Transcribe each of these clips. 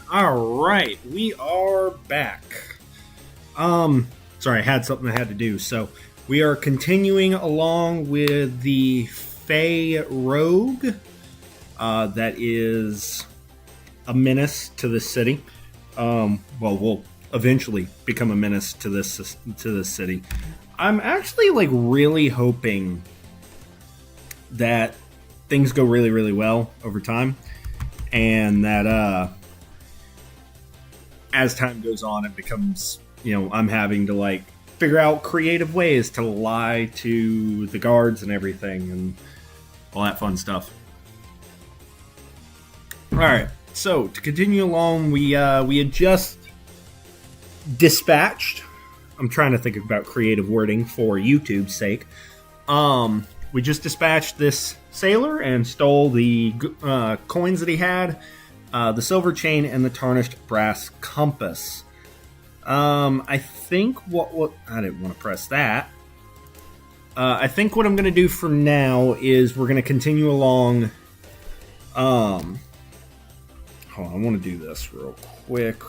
All right, we are back. Sorry, I had something I had to do. So we are continuing along with the Fey Rogue. That is a menace to the city. Will eventually become a menace to this city. I'm actually really hoping that things go really, really well over time, and that as time goes on, it becomes, I'm having to figure out creative ways to lie to the guards and everything and all that fun stuff. All right, so to continue along, we had just dispatched. I'm trying to think about creative wording for YouTube's sake. We just dispatched this sailor and stole the coins that he had, the silver chain, and the tarnished brass compass. I think what I didn't want to press that. I think what I'm going to do for now is we're going to continue along. Hold on, I want to do this real quick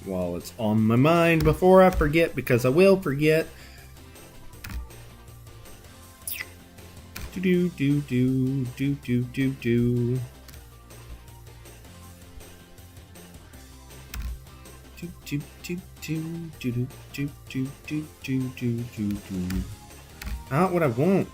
while it's on my mind before I forget, because I will forget. Do do do do do do do. Not what I want.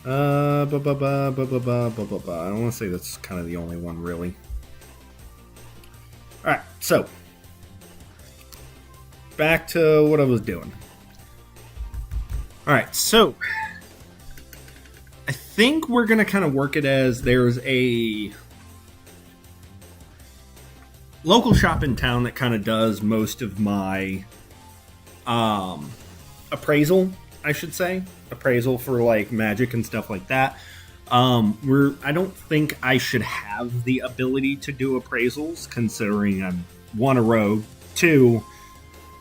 I don't want to say that's kind of the only one, really. Alright, so back to what I was doing. Alright, so I think we're going to kind of work it as there's a local shop in town that kind of does most of my appraisal, I should say. Appraisal for magic and stuff like that. I don't think I should have the ability to do appraisals, considering I'm one, a rogue, two,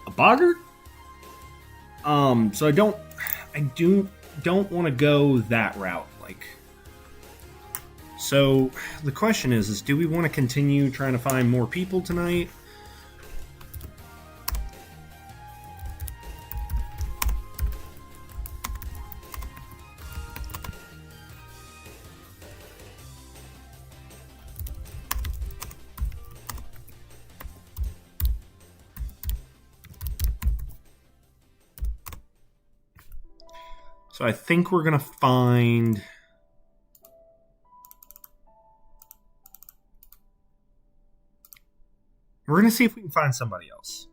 a boggart. So I don't want to go that route. So the question is do we want to continue trying to find more people tonight? So I think we're going to find... We're going to see if we can find somebody else.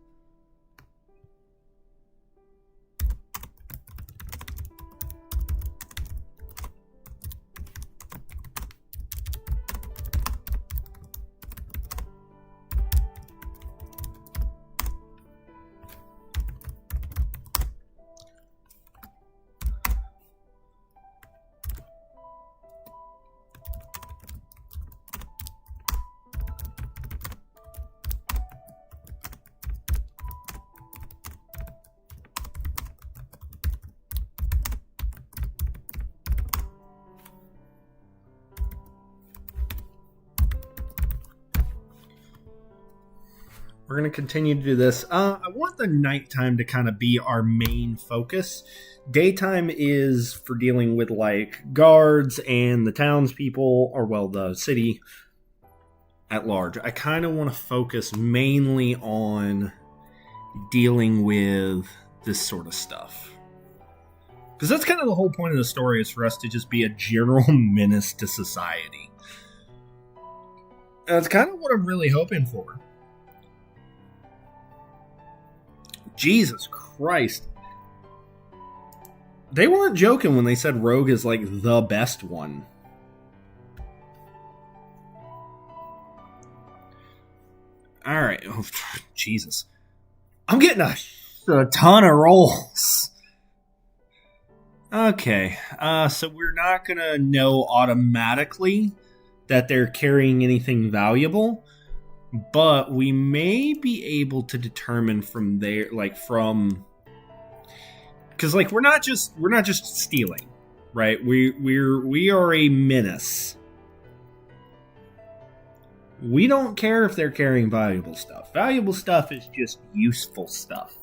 We're going to continue to do this. I want the nighttime to kind of be our main focus. Daytime is for dealing with guards and the townspeople, or the city at large. I kind of want to focus mainly on dealing with this sort of stuff. Because that's kind of the whole point of the story, is for us to just be a general menace to society. And that's kind of what I'm really hoping for. Jesus Christ. They weren't joking when they said Rogue is the best one. Alright. Oh, Jesus. I'm getting a ton of rolls. Okay. So we're not going to know automatically that they're carrying anything valuable. But we may be able to determine from there, because we're not just stealing. right? We are a menace. We don't care if they're carrying valuable stuff. Valuable stuff is just useful stuff.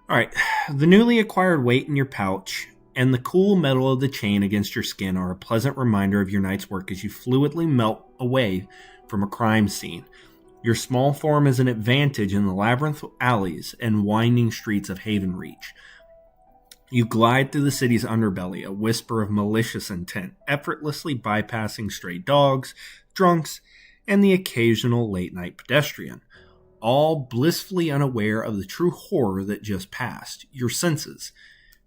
Alright, the newly acquired weight in your pouch and the cool metal of the chain against your skin are a pleasant reminder of your night's work as you fluidly melt away from a crime scene. Your small form is an advantage in the labyrinth alleys and winding streets of Haven Reach. You glide through the city's underbelly, a whisper of malicious intent, effortlessly bypassing stray dogs, drunks, and the occasional late-night pedestrian, all blissfully unaware of the true horror that just passed. Your senses,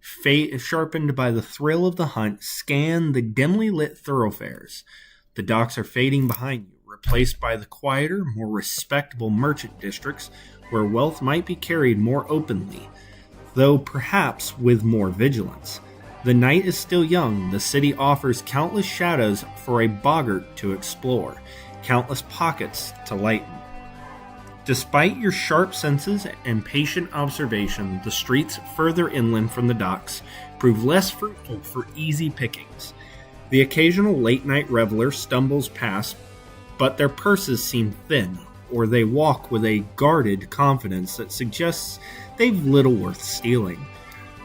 sharpened by the thrill of the hunt, scan the dimly lit thoroughfares. The docks are fading behind you, replaced by the quieter, more respectable merchant districts where wealth might be carried more openly, though perhaps with more vigilance. The night is still young. The city offers countless shadows for a boggart to explore, countless pockets to lighten. Despite your sharp senses and patient observation, the streets further inland from the docks prove less fruitful for easy pickings. The occasional late-night reveler stumbles past, but their purses seem thin, or they walk with a guarded confidence that suggests they've little worth stealing.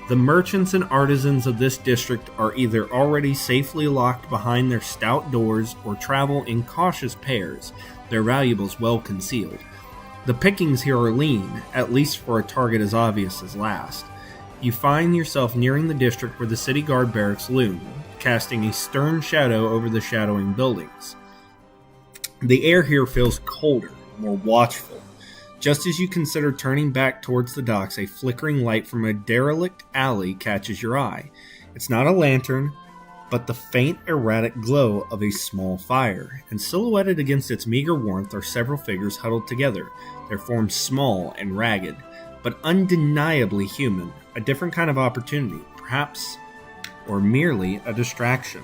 The merchants and artisans of this district are either already safely locked behind their stout doors or travel in cautious pairs, their valuables well concealed. The pickings here are lean, at least for a target as obvious as last. You find yourself nearing the district where the city guard barracks loom, casting a stern shadow over the shadowing buildings. The air here feels colder, more watchful. Just as you consider turning back towards the docks, a flickering light from a derelict alley catches your eye. It's not a lantern, but the faint, erratic glow of a small fire, and silhouetted against its meager warmth are several figures huddled together, their forms small and ragged, but undeniably human, a different kind of opportunity, perhaps, or merely a distraction.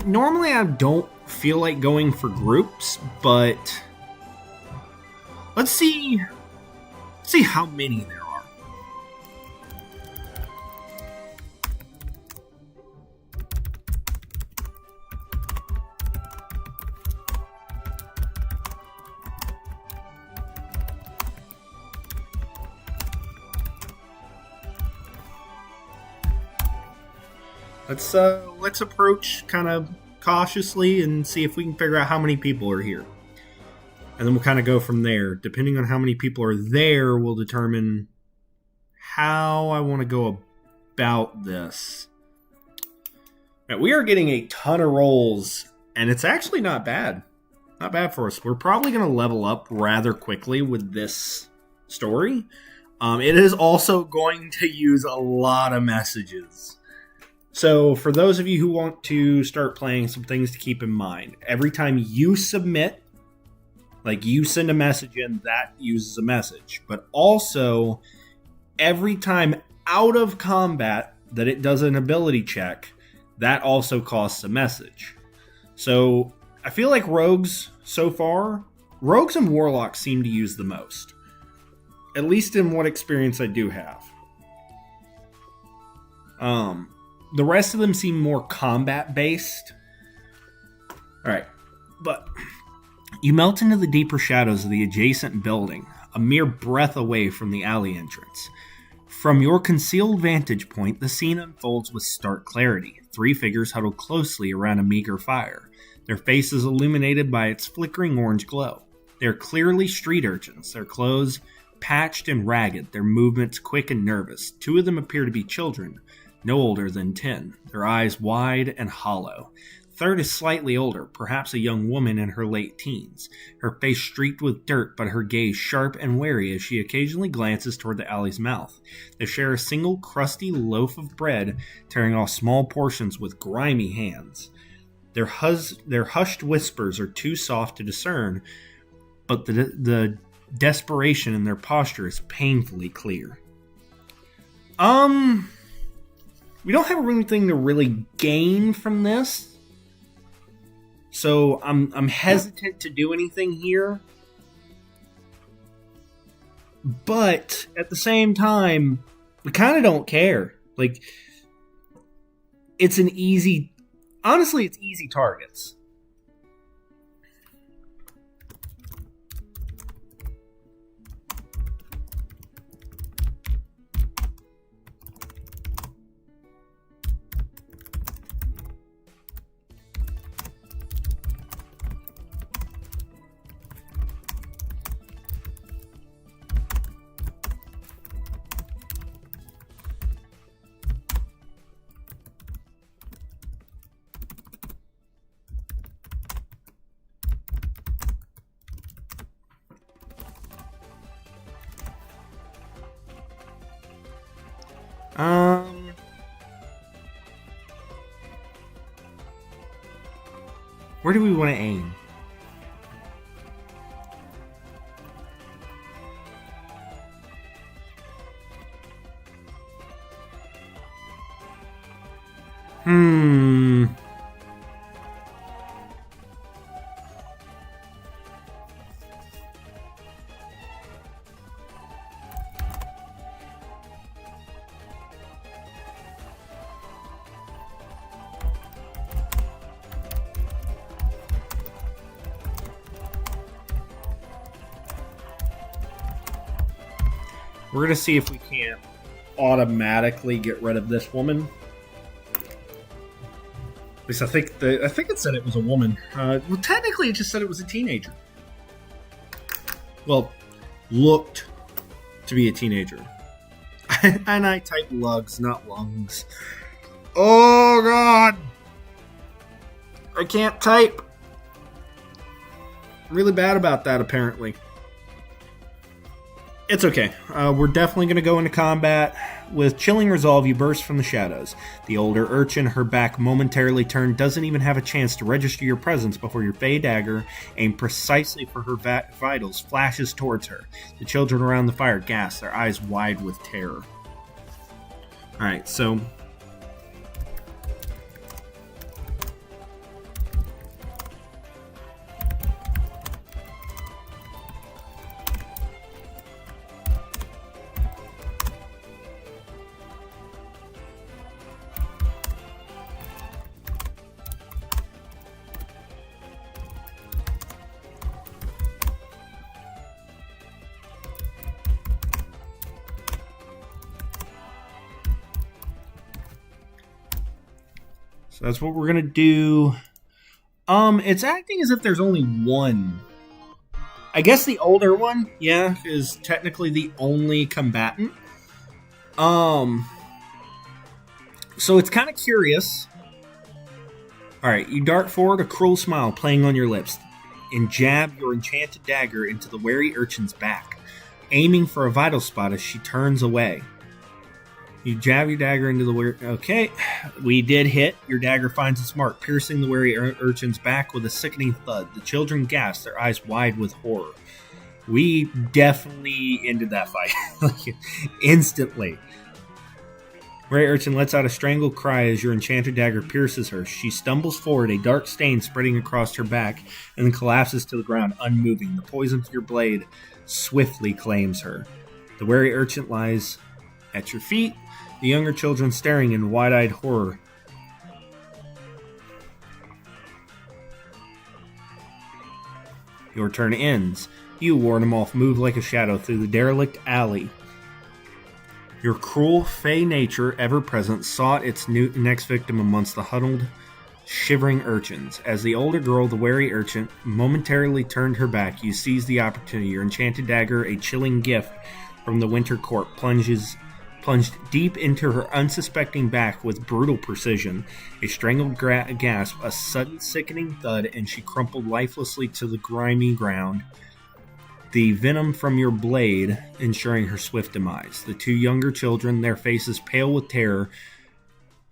Normally I don't feel like going for groups, but let's see how many there are. Let's approach kind of cautiously and see if we can figure out how many people are here. And then we'll kind of go from there. Depending on how many people are there will determine how I want to go about this. Now, we are getting a ton of rolls, and it's actually not bad. Not bad for us. We're probably going to level up rather quickly with this story. It is also going to use a lot of messages. So for those of you who want to start playing, some things to keep in mind. Every time you submit, like you send a message in, that uses a message. But also, every time out of combat that it does an ability check, that also costs a message. So I feel like rogues so far, rogues and warlocks seem to use the most. At least in what experience I do have. The rest of them seem more combat-based. Alright, but you melt into the deeper shadows of the adjacent building, a mere breath away from the alley entrance. From your concealed vantage point, the scene unfolds with stark clarity. 3 figures huddled closely around a meager fire, their faces illuminated by its flickering orange glow. They are clearly street urchins, their clothes patched and ragged, their movements quick and nervous. 2 of them appear to be children, no older than 10, their eyes wide and hollow. Third is slightly older, perhaps a young woman in her late teens, her face streaked with dirt but her gaze sharp and wary as she occasionally glances toward the alley's mouth. They share a single crusty loaf of bread, tearing off small portions with grimy hands. Their hushed whispers are too soft to discern, but the desperation in their posture is painfully clear. We don't have anything to really gain from this. So I'm hesitant to do anything here. But at the same time, we kind of don't care. Like, it's an easy... Honestly, it's easy targets. Where do we want to aim? We're going to see if we can't automatically get rid of this woman. At least I think it said it was a woman. Well, technically it just said it was a teenager. Well, looked to be a teenager. And I typed lugs, not lungs. Oh, God! I can't type. I'm really bad about that, apparently. It's okay. We're definitely going to go into combat. With chilling resolve, you burst from the shadows. The older urchin, her back momentarily turned, doesn't even have a chance to register your presence before your fey dagger, aimed precisely for her vitals, flashes towards her. The children around the fire gasp, their eyes wide with terror. Alright, so... So that's what we're going to do. It's acting as if there's only one. I guess the older one, yeah, is technically the only combatant. So it's kind of curious. Alright, you dart forward, a cruel smile playing on your lips, and jab your enchanted dagger into the wary urchin's back, aiming for a vital spot as she turns away. You jab your dagger into the wary... Okay, we did hit. Your dagger finds its mark, piercing the wary urchin's back with a sickening thud. The children gasp, their eyes wide with horror. We definitely ended that fight. Like, instantly. Wary urchin lets out a strangled cry as your enchanted dagger pierces her. She stumbles forward, a dark stain spreading across her back, and then collapses to the ground, unmoving. The poison from your blade swiftly claims her. The wary urchin lies at your feet, the younger children staring in wide-eyed horror. Your turn ends. You, Worra Gnimalf, move like a shadow through the derelict alley. Your cruel fey nature, ever present, sought its next victim amongst the huddled, shivering urchins. As the older girl, the wary urchin, momentarily turned her back, you seized the opportunity. Your enchanted dagger, a chilling gift from the winter court, plunged deep into her unsuspecting back with brutal precision. A strangled gasp, a sudden sickening thud, and she crumpled lifelessly to the grimy ground, the venom from your blade ensuring her swift demise. The two younger children, their faces pale with terror,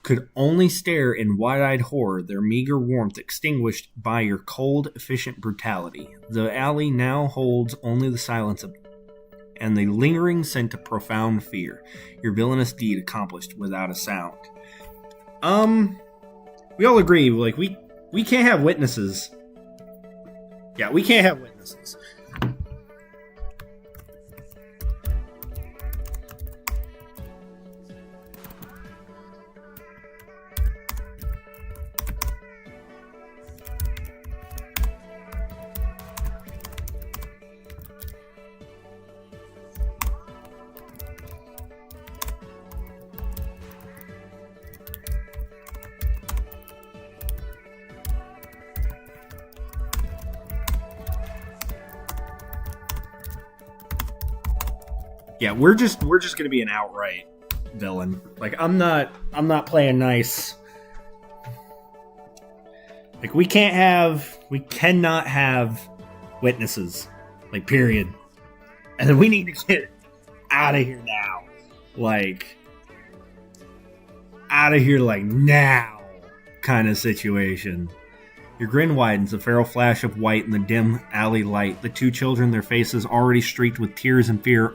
could only stare in wide-eyed horror, their meager warmth extinguished by your cold, efficient brutality. The alley now holds only the silence of and the lingering scent of profound fear. Your villainous deed accomplished without a sound. We all agree, like, we can't have witnesses. Yeah, we can't have witnesses. Yeah, we're just gonna be an outright villain. Like I'm not playing nice. Like we cannot have witnesses. Like period. And then we need to get out of here now. Like out of here like now kind of situation. Your grin widens, a feral flash of white in the dim alley light. The two children, their faces already streaked with tears and fear,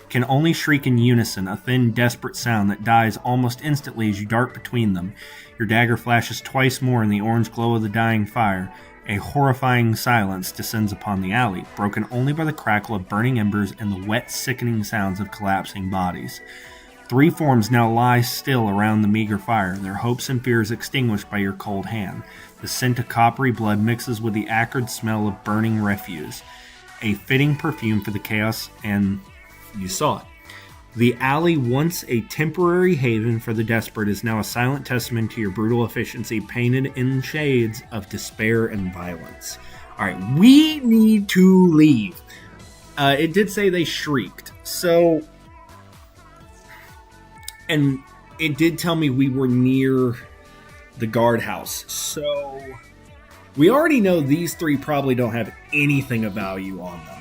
can only shriek in unison, a thin, desperate sound that dies almost instantly as you dart between them. Your dagger flashes twice more in the orange glow of the dying fire. A horrifying silence descends upon the alley, broken only by the crackle of burning embers and the wet, sickening sounds of collapsing bodies. 3 forms now lie still around the meager fire, their hopes and fears extinguished by your cold hand. The scent of coppery blood mixes with the acrid smell of burning refuse, a fitting perfume for the chaos, and you saw it. The alley, once a temporary haven for the desperate, is now a silent testament to your brutal efficiency, painted in shades of despair and violence. Alright, we need to leave. It did say they shrieked, so... And it did tell me we were near the guardhouse. So we already know these 3 probably don't have anything of value on them.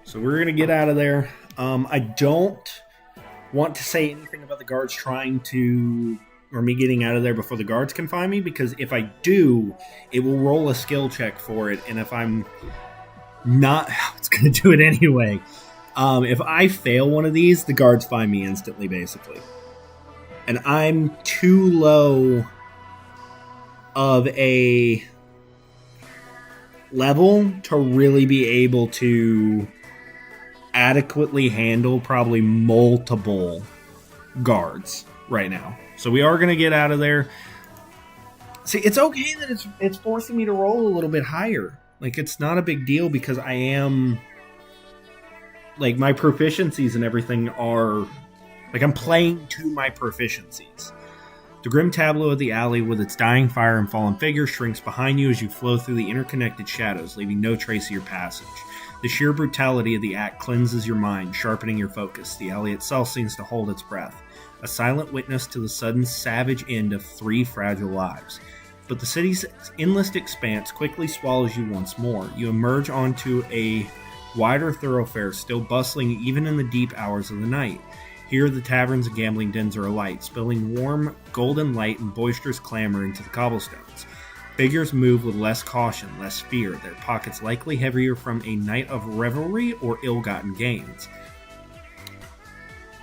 So we're going to get out of there. I don't want to say anything about the guards trying to, or me getting out of there before the guards can find me, because if I do, it will roll a skill check for it, and if I'm not, it's going to do it anyway. If I fail one of these, the guards find me instantly, basically. And I'm too low of a level to really be able to adequately handle probably multiple guards right now. So we are going to get out of there. See, it's okay that it's forcing me to roll a little bit higher. Like, it's not a big deal because I am... Like, my proficiencies and everything are... Like, I'm playing to my proficiencies. The grim tableau of the alley with its dying fire and fallen figures shrinks behind you as you flow through the interconnected shadows, leaving no trace of your passage. The sheer brutality of the act cleanses your mind, sharpening your focus. The alley itself seems to hold its breath, a silent witness to the sudden savage end of 3 fragile lives. But the city's endless expanse quickly swallows you once more. You emerge onto a wider thoroughfare, still bustling even in the deep hours of the night. Here the taverns and gambling dens are alight, spilling warm, golden light and boisterous clamor into the cobblestones. Figures move with less caution, less fear, their pockets likely heavier from a night of revelry or ill-gotten gains.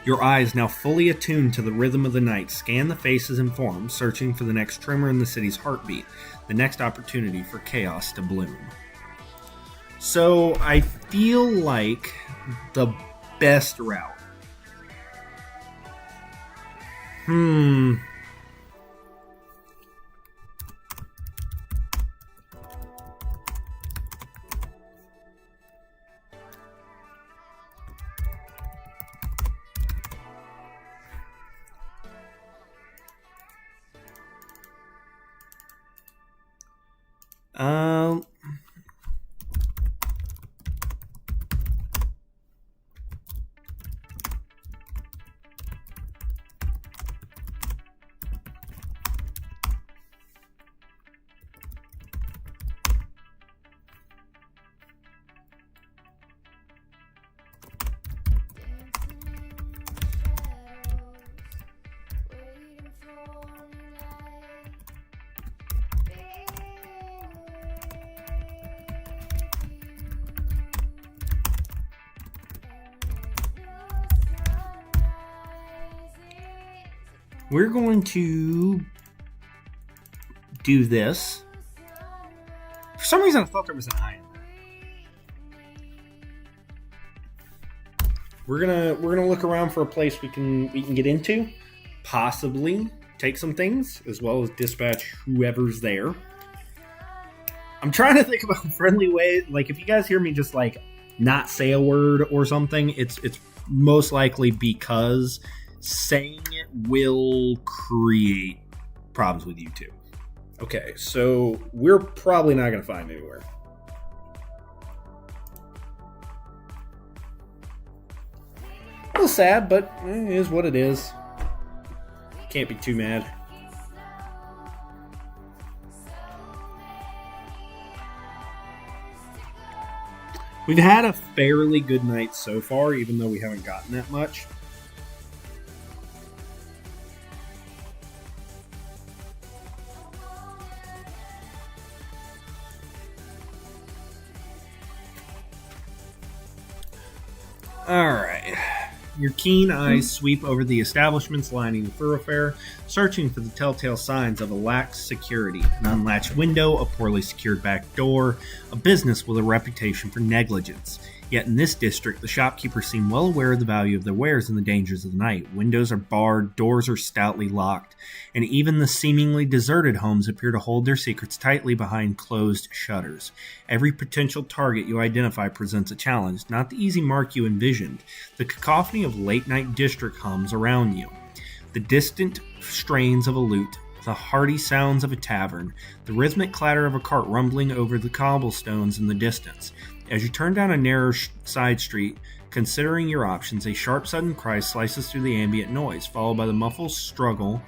Your eyes, now fully attuned to the rhythm of the night, scan the faces and forms, searching for the next tremor in the city's heartbeat, the next opportunity for chaos to bloom. So, I feel like the best route. We're going to do this. For some reason, I thought there was an I in there. We're gonna look around for a place we can get into, possibly take some things, as well as dispatch whoever's there. I'm trying to think about a friendly way. Like, if you guys hear me just like not say a word or something, it's most likely because saying it will create problems with YouTube. Okay, so we're probably not going to find anywhere. A little sad, but it is what it is. Can't be too mad. We've had a fairly good night so far, even though we haven't gotten that much. Alright. Your keen eyes sweep over the establishments lining the thoroughfare, searching for the telltale signs of a lax security. An unlatched window, a poorly secured back door, a business with a reputation for negligence. Yet in this district, the shopkeepers seem well aware of the value of their wares and the dangers of the night. Windows are barred, doors are stoutly locked, and even the seemingly deserted homes appear to hold their secrets tightly behind closed shutters. Every potential target you identify presents a challenge, not the easy mark you envisioned. The cacophony of late-night district hums around you. The distant strains of a lute, the hearty sounds of a tavern, the rhythmic clatter of a cart rumbling over the cobblestones in the distance. As you turn down a narrow side street, considering your options, a sharp sudden cry slices through the ambient noise, followed by the muffled struggle.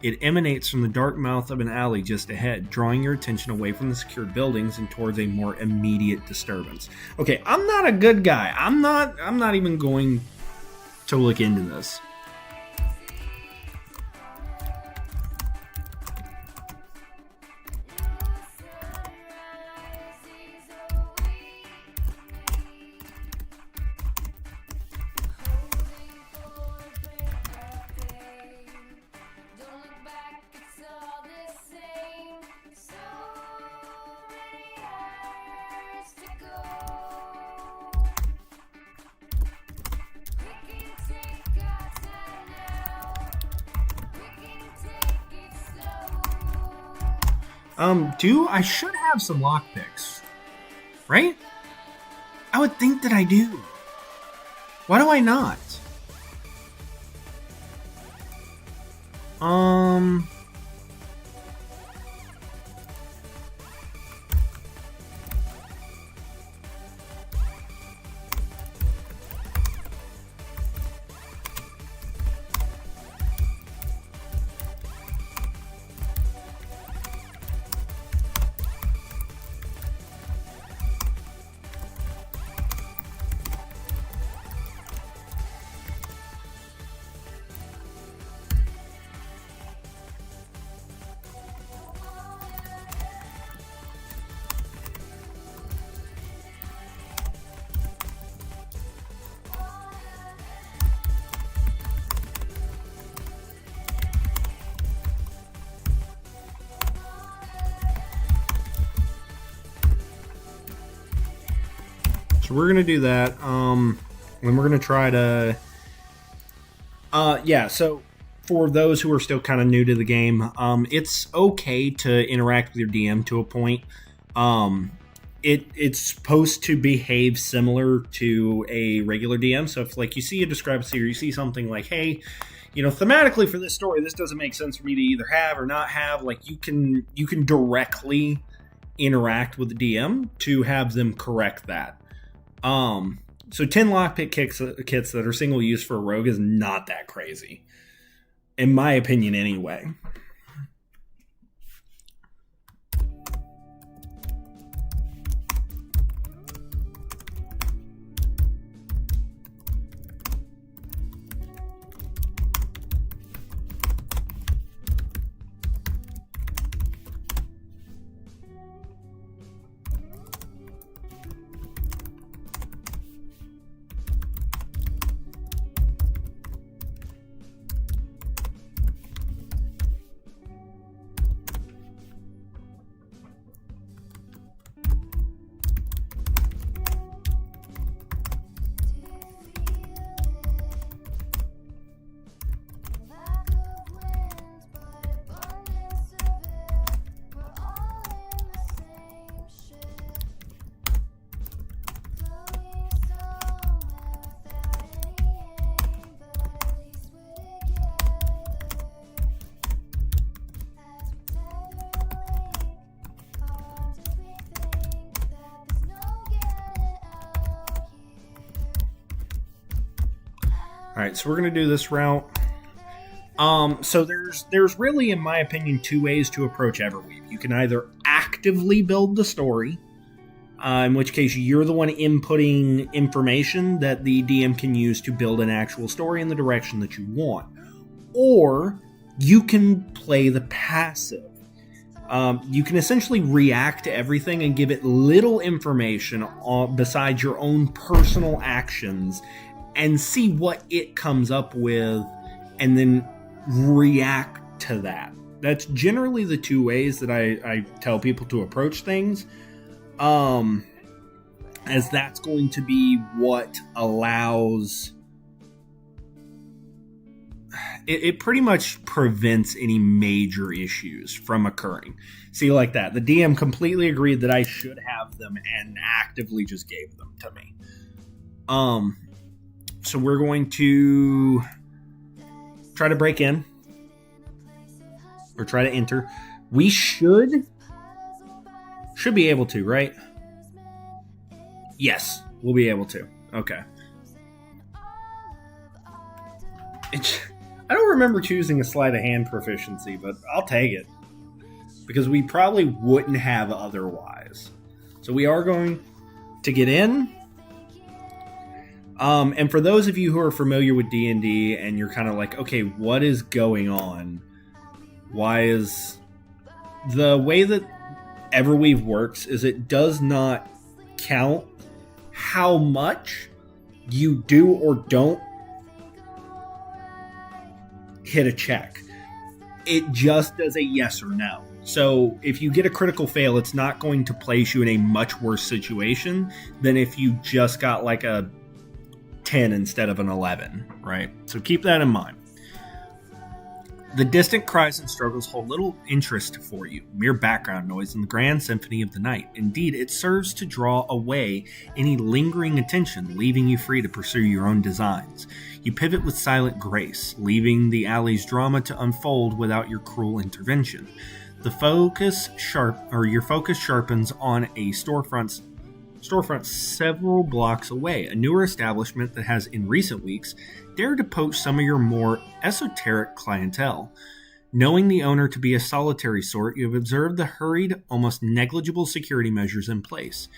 It emanates from the dark mouth of an alley just ahead, drawing your attention away from the secured buildings and towards a more immediate disturbance. Okay, I'm not a good guy. I'm not even going to look into this. I should have some lockpicks, right? I would think that I do. Why do I not? So we're gonna do that. And we're gonna try to. So for those who are still kind of new to the game, it's okay to interact with your DM to a point. It's supposed to behave similar to a regular DM. So if like you see a discrepancy or you see something like, hey, thematically for this story, this doesn't make sense for me to either have or not have. Like you can directly interact with the DM to have them correct that. So 10 lockpick kits that are single use for a rogue is not that crazy, in my opinion, anyway. All right, so we're going to do this route. So there's really, in my opinion, two ways to approach Everweave. You can either actively build the story, in which case you're the one inputting information that the DM can use to build an actual story in the direction that you want. Or you can play the passive. You can essentially react to everything and give it little information besides your own personal actions and see what it comes up with and then react to that. That's generally the two ways that I tell people to approach things. As that's going to be what allows... It pretty much prevents any major issues from occurring. See, like that. The DM completely agreed that I should have them and actively just gave them to me. So we're going to try to break in. Or try to enter. We should be able to, right? Yes, we'll be able to. Okay. I don't remember choosing a sleight of hand proficiency, but I'll take it. Because we probably wouldn't have otherwise. So we are going to get in. And for those of you who are familiar with D&D and you're kind of like, okay, what is going on? Why is... The way that Everweave works is it does not count how much you do or don't hit a check. It just does a yes or no. So if you get a critical fail, it's not going to place you in a much worse situation than if you just got like a 10 instead of an 11, right? So keep that in mind. The distant cries and struggles hold little interest for you, mere background noise in the grand symphony of the night. Indeed, it serves to draw away any lingering attention, leaving you free to pursue your own designs. You pivot with silent grace, leaving the alley's drama to unfold without your cruel intervention. Your focus sharpens on a storefront several blocks away, a newer establishment that has, in recent weeks, dared to poach some of your more esoteric clientele. Knowing the owner to be a solitary sort, you have observed the hurried, almost negligible security measures in place.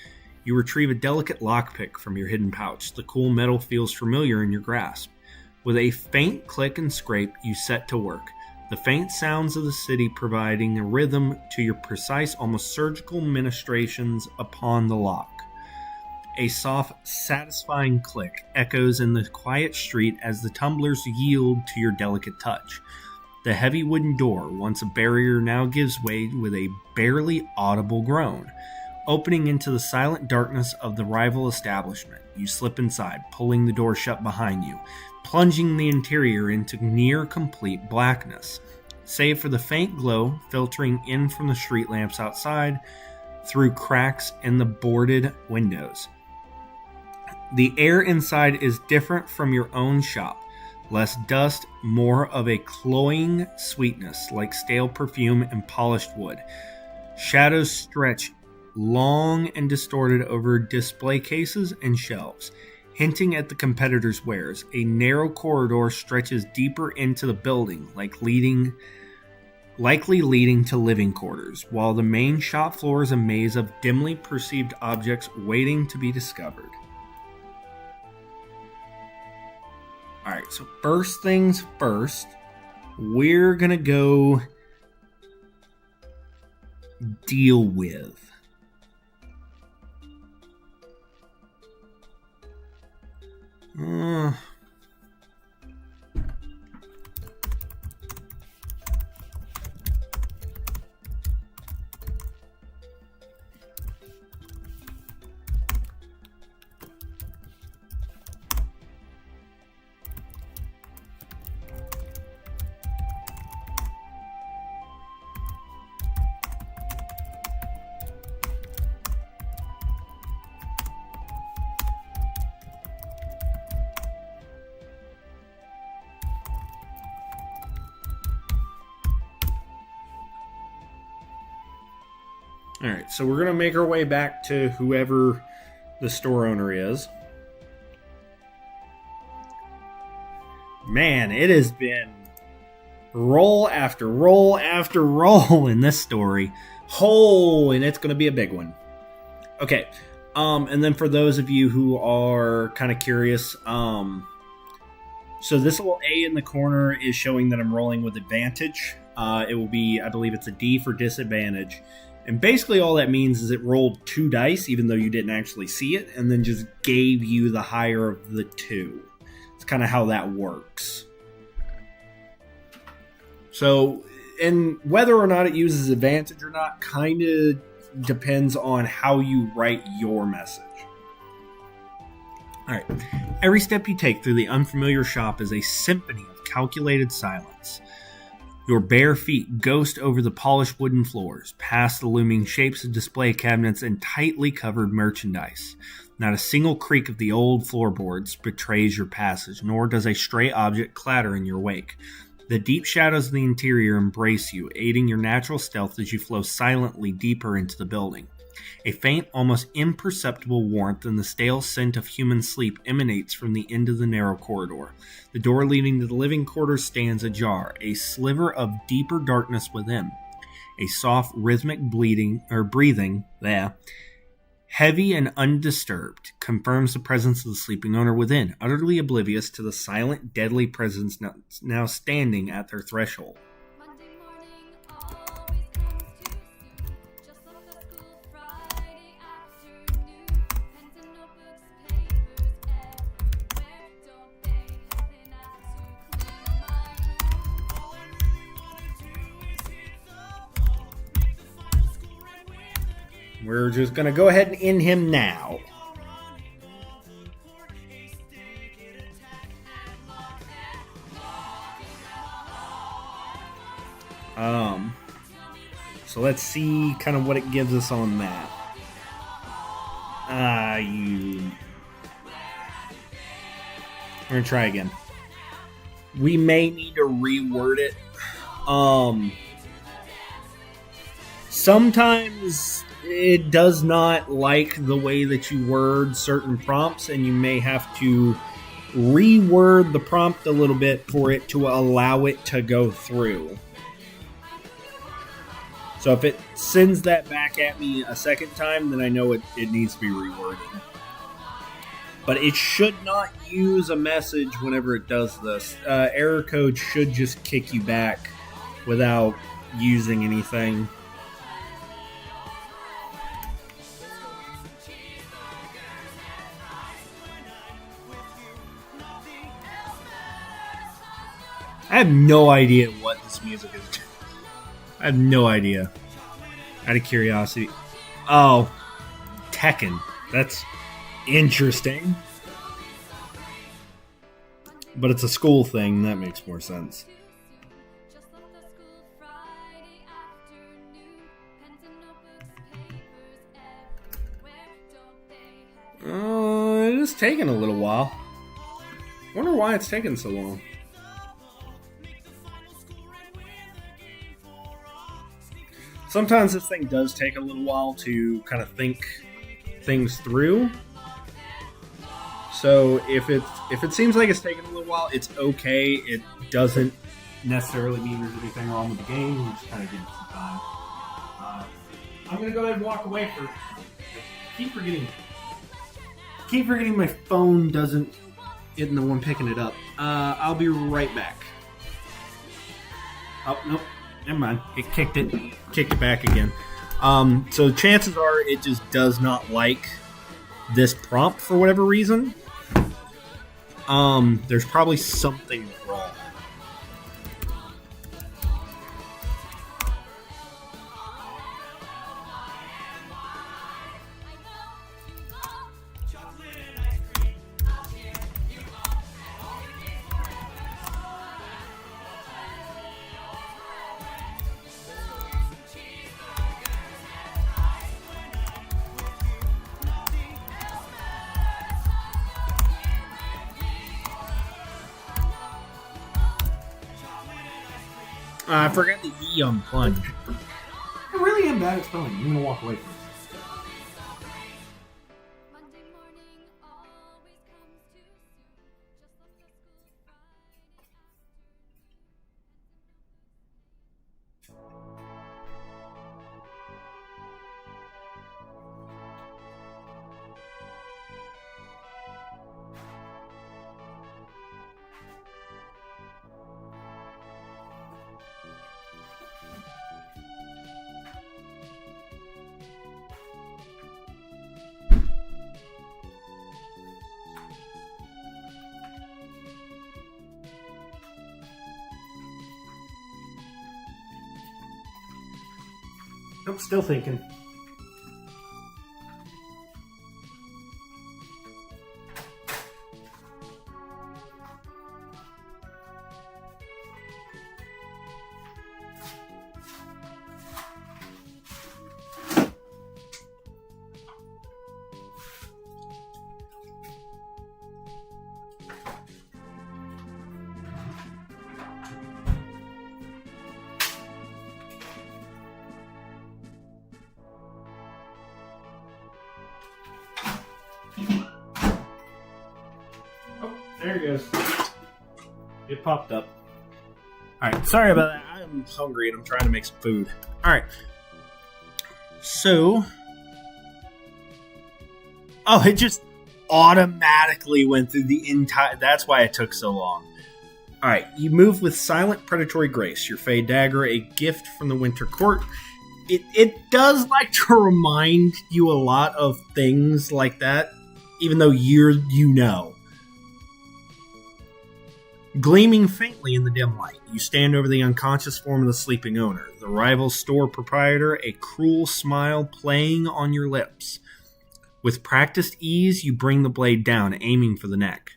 You retrieve a delicate lockpick from your hidden pouch. The cool metal feels familiar in your grasp. With a faint click and scrape, you set to work. The faint sounds of the city providing a rhythm to your precise, almost surgical ministrations upon the lock. A soft, satisfying click echoes in the quiet street as the tumblers yield to your delicate touch. The heavy wooden door, once a barrier, now gives way with a barely audible groan. Opening into the silent darkness of the rival establishment, you slip inside, pulling the door shut behind you, plunging the interior into near complete blackness, save for the faint glow filtering in from the street lamps outside through cracks in the boarded windows. The air inside is different from your own shop. Less dust, more of a cloying sweetness like stale perfume and polished wood. Shadows stretch long and distorted over display cases and shelves, hinting at the competitors' wares. A narrow corridor stretches deeper into the building, likely leading to living quarters, while the main shop floor is a maze of dimly perceived objects waiting to be discovered. Alright, so first things first, we're gonna go deal with Alright, so we're going to make our way back to whoever the store owner is. Man, it has been roll after roll after roll in this story. And it's going to be a big one. Okay, and then for those of you who are kind of curious, so this little A in the corner is showing that I'm rolling with advantage. It will be, I believe it's a D for disadvantage. And basically all that means is it rolled 2 dice, even though you didn't actually see it, and then just gave you the higher of the 2. It's kind of how that works. So, and whether or not it uses advantage or not kind of depends on how you write your message. Alright. Every step you take through the unfamiliar shop is a symphony of calculated silence. Your bare feet ghost over the polished wooden floors, past the looming shapes of display cabinets and tightly covered merchandise. Not a single creak of the old floorboards betrays your passage, nor does a stray object clatter in your wake. The deep shadows of the interior embrace you, aiding your natural stealth as you flow silently deeper into the building. A faint, almost imperceptible warmth and the stale scent of human sleep emanates from the end of the narrow corridor. The door leading to the living quarters stands ajar, a sliver of deeper darkness within. A soft, rhythmic breathing, heavy and undisturbed, confirms the presence of the sleeping owner within, utterly oblivious to the silent, deadly presence now standing at their threshold. We're just going to go ahead and end him now. So let's see kind of what it gives us on that. We're going to try again. We may need to reword it. Sometimes it does not like the way that you word certain prompts, and you may have to reword the prompt a little bit for it to allow it to go through. So if it sends that back at me a second time, then I know it needs to be reworded. But it should not use a message whenever it does this. Error code should just kick you back without using anything. I have no idea what this music is. I have no idea. Out of curiosity. Oh, Tekken. That's interesting. But it's a school thing. That makes more sense. It is taking a little while. Wonder why it's taking so long. Sometimes this thing does take a little while to kind of think things through. So if it seems like it's taking a little while, it's okay. It doesn't necessarily mean there's anything wrong with the game. We just kind of give it some time. I'm gonna go ahead and walk away for. Keep forgetting my phone isn't the one picking it up. I'll be right back. Oh nope. Never mind. It kicked it back again. So chances are it just does not like this prompt for whatever reason. There's probably something wrong. I forgot the E on plunge. I really am bad at spelling. I'm going to walk away from it. Nope, still thinking. There it goes. It popped up. Alright, sorry about that. I'm hungry and I'm trying to make some food. Alright. So. Oh, it just automatically went through the entire. That's why it took so long. Alright, you move with Silent Predatory Grace. Your Fey Dagger, a gift from the Winter Court. It does like to remind you a lot of things like that, even though you know. Gleaming faintly in the dim light, you stand over the unconscious form of the sleeping owner, the rival store proprietor, a cruel smile playing on your lips. With practiced ease, you bring the blade down, aiming for the neck.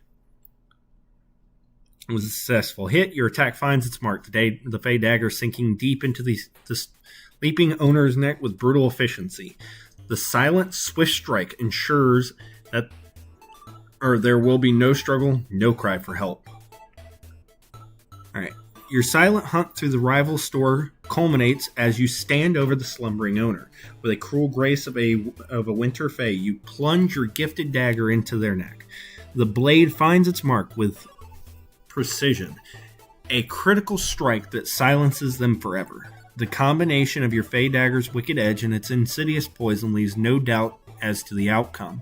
It was a successful hit. Your attack finds its mark, the Fey Dagger sinking deep into the sleeping owner's neck with brutal efficiency. The silent, swift strike ensures that there will be no struggle, no cry for help. Alright. Your silent hunt through the rival store culminates as you stand over the slumbering owner. With a cruel grace of a winter fey, you plunge your gifted dagger into their neck. The blade finds its mark with precision, a critical strike that silences them forever. The combination of your Fey Dagger's wicked edge and its insidious poison leaves no doubt as to the outcome.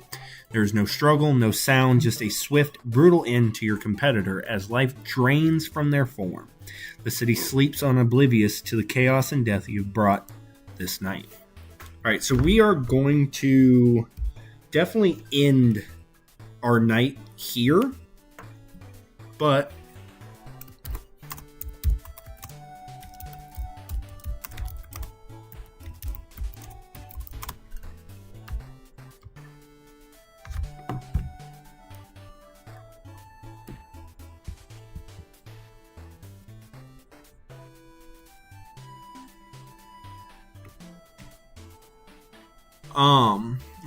There is no struggle, no sound, just a swift, brutal end to your competitor as life drains from their form. The city sleeps on, oblivious to the chaos and death you've brought this night. Alright, so we are going to definitely end our night here, but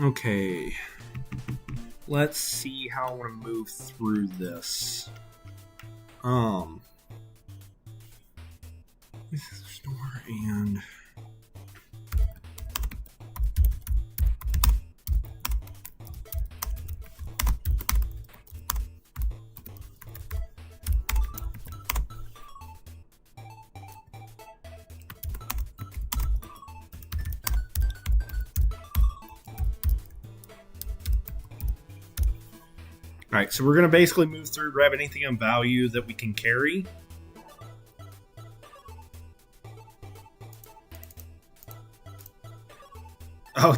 okay. Let's see how I want to move through this. Store and Alright, so we're going to basically move through, grab anything of value that we can carry. Oh,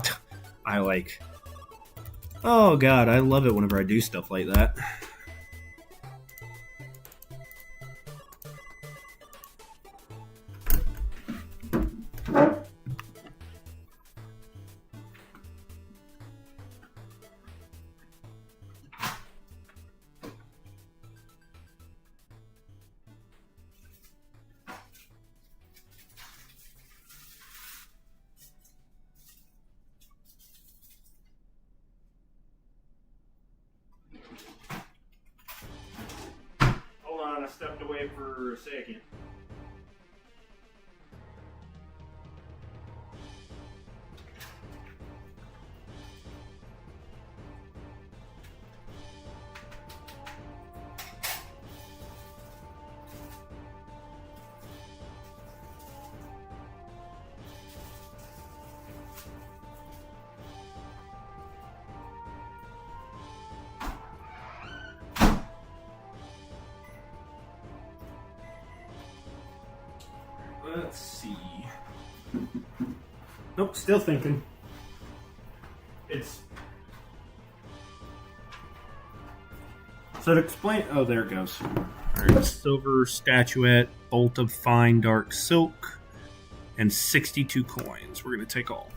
oh god, I love it whenever I do stuff like that. I stepped away for a second. Let's see. Nope, still thinking. So to explain, oh, there it goes. All right, silver statuette, bolt of fine dark silk, and 62 coins. We're going to take all.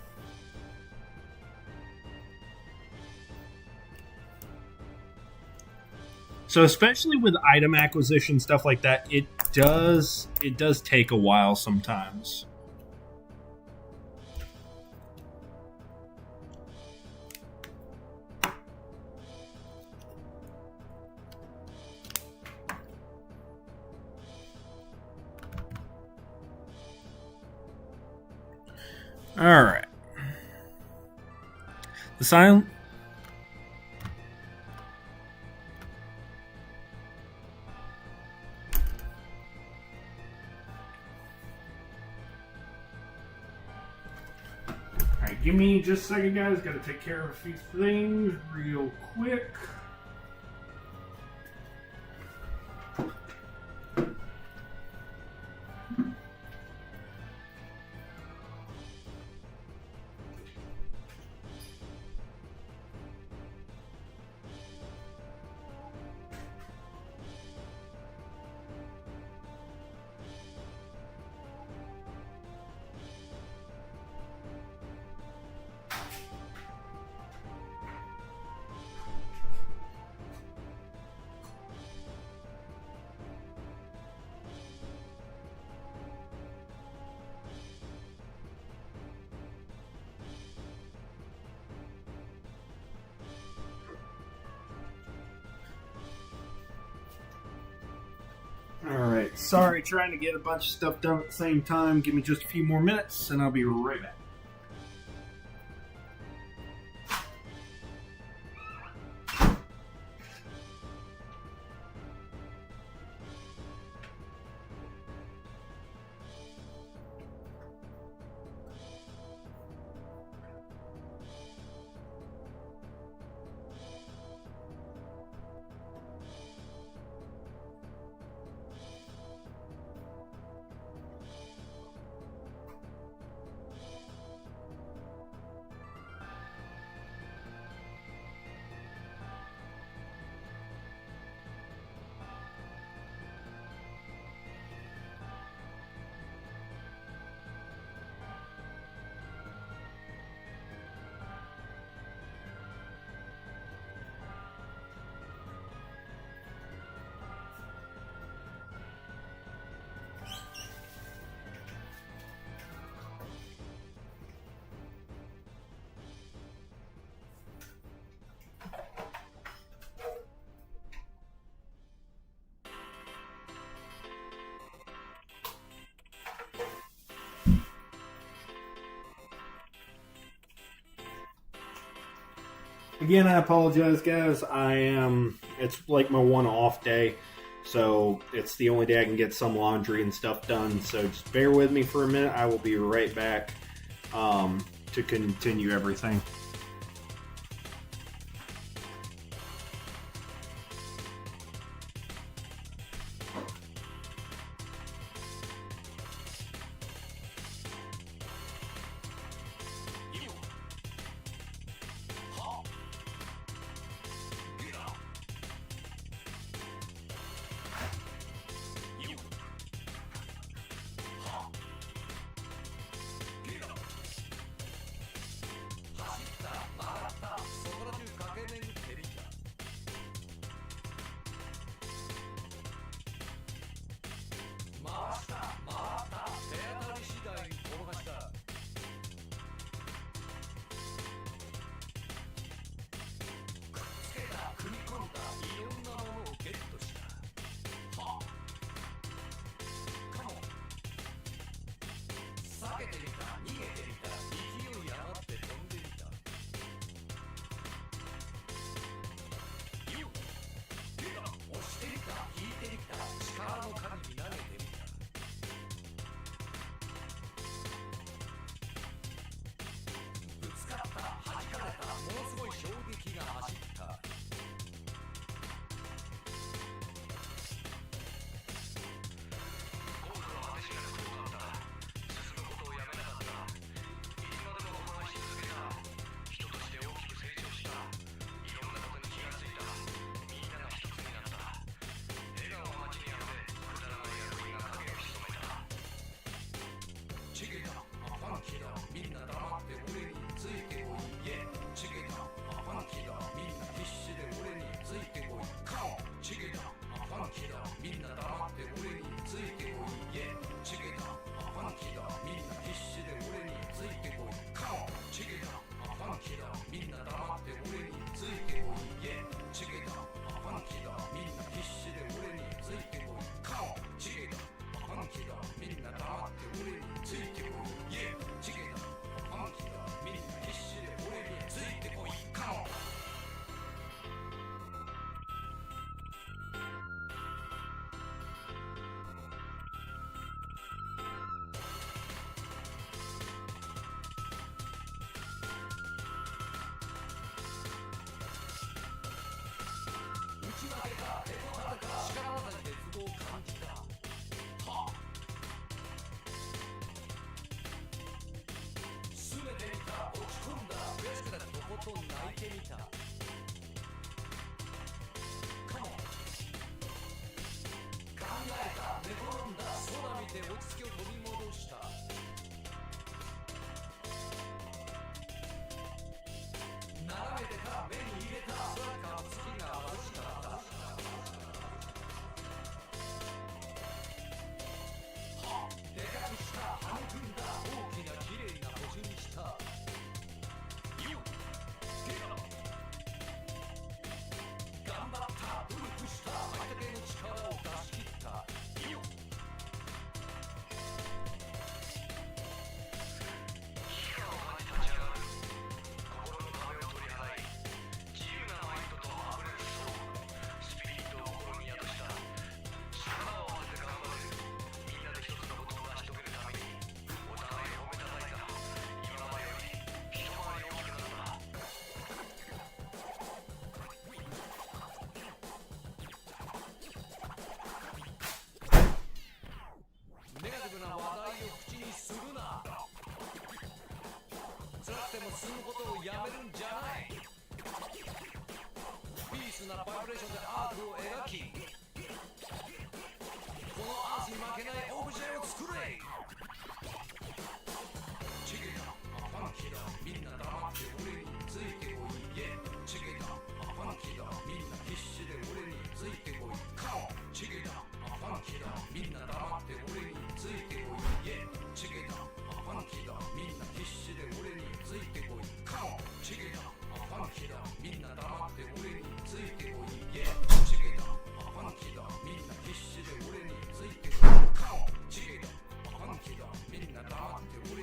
So especially with item acquisition, stuff like that, it does take a while sometimes. All right. The silent. All right, give me just a second, guys. Got to take care of a few things real quick. Alright, sorry, trying to get a bunch of stuff done at the same time. Give me just a few more minutes and I'll be right back. Again, I apologize, guys. It's like my one off day, so it's the only day I can get some laundry and stuff done. So just bear with me for a minute. I will be right back to continue everything.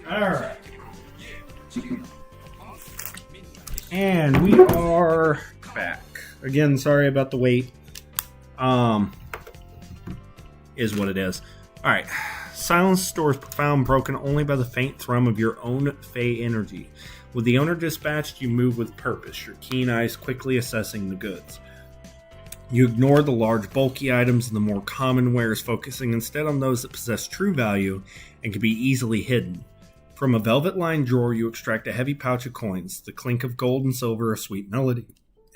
Alright. And we are back. Again, sorry about the wait. Is what it is. Alright. Silence stores profound, broken only by the faint thrum of your own Fey energy. With the owner dispatched, you move with purpose, your keen eyes quickly assessing the goods. You ignore the large, bulky items and the more common wares, focusing instead on those that possess true value and can be easily hidden. From a velvet-lined drawer, you extract a heavy pouch of coins. The clink of gold and silver, a sweet melody.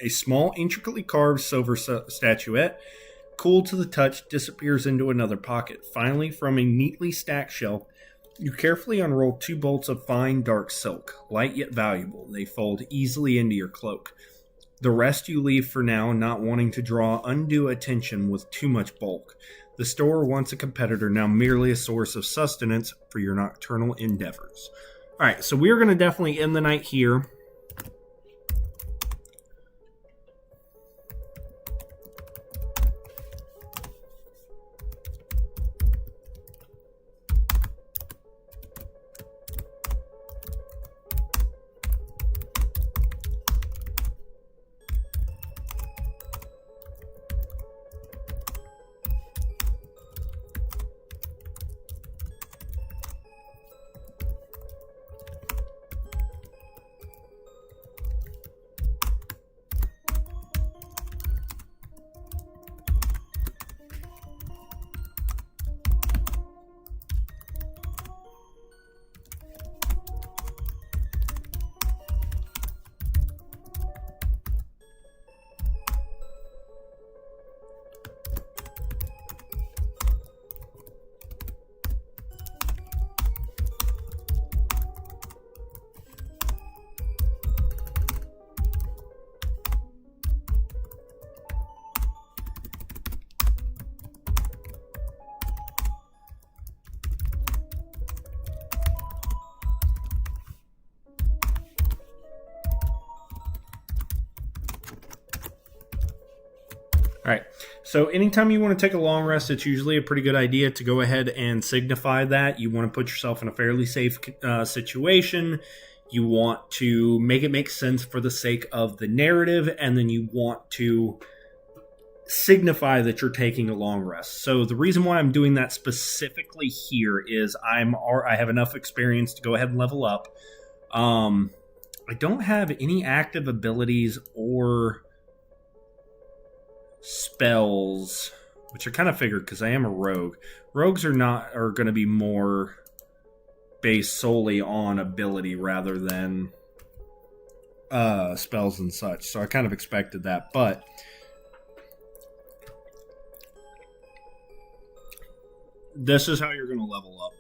A small, intricately carved silver statuette, cool to the touch, disappears into another pocket. Finally, from a neatly stacked shelf, you carefully unroll 2 bolts of fine, dark silk. Light yet valuable, they fold easily into your cloak. The rest you leave for now, not wanting to draw undue attention with too much bulk. The store, once a competitor, now merely a source of sustenance for your nocturnal endeavors. Alright, so we're going to definitely end the night here. All right, so anytime you want to take a long rest, it's usually a pretty good idea to go ahead and signify that. You want to put yourself in a fairly safe situation. You want to make it make sense for the sake of the narrative, and then you want to signify that you're taking a long rest. So the reason why I'm doing that specifically here is I have enough experience to go ahead and level up. I don't have any active abilities or spells, which I kind of figured because I am a rogue. Rogues are going to be more based solely on ability rather than spells and such, so I kind of expected that. But this is how you're going to level up.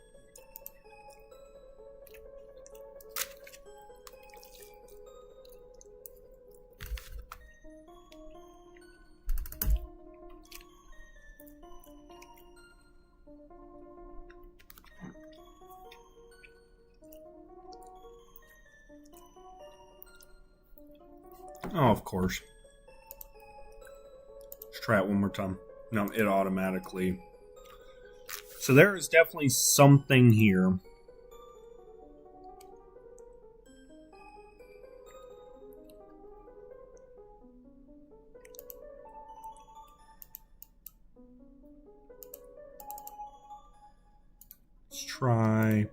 Oh, of course. Let's try it one more time. No, it automatically. So there is definitely something here. Let's try.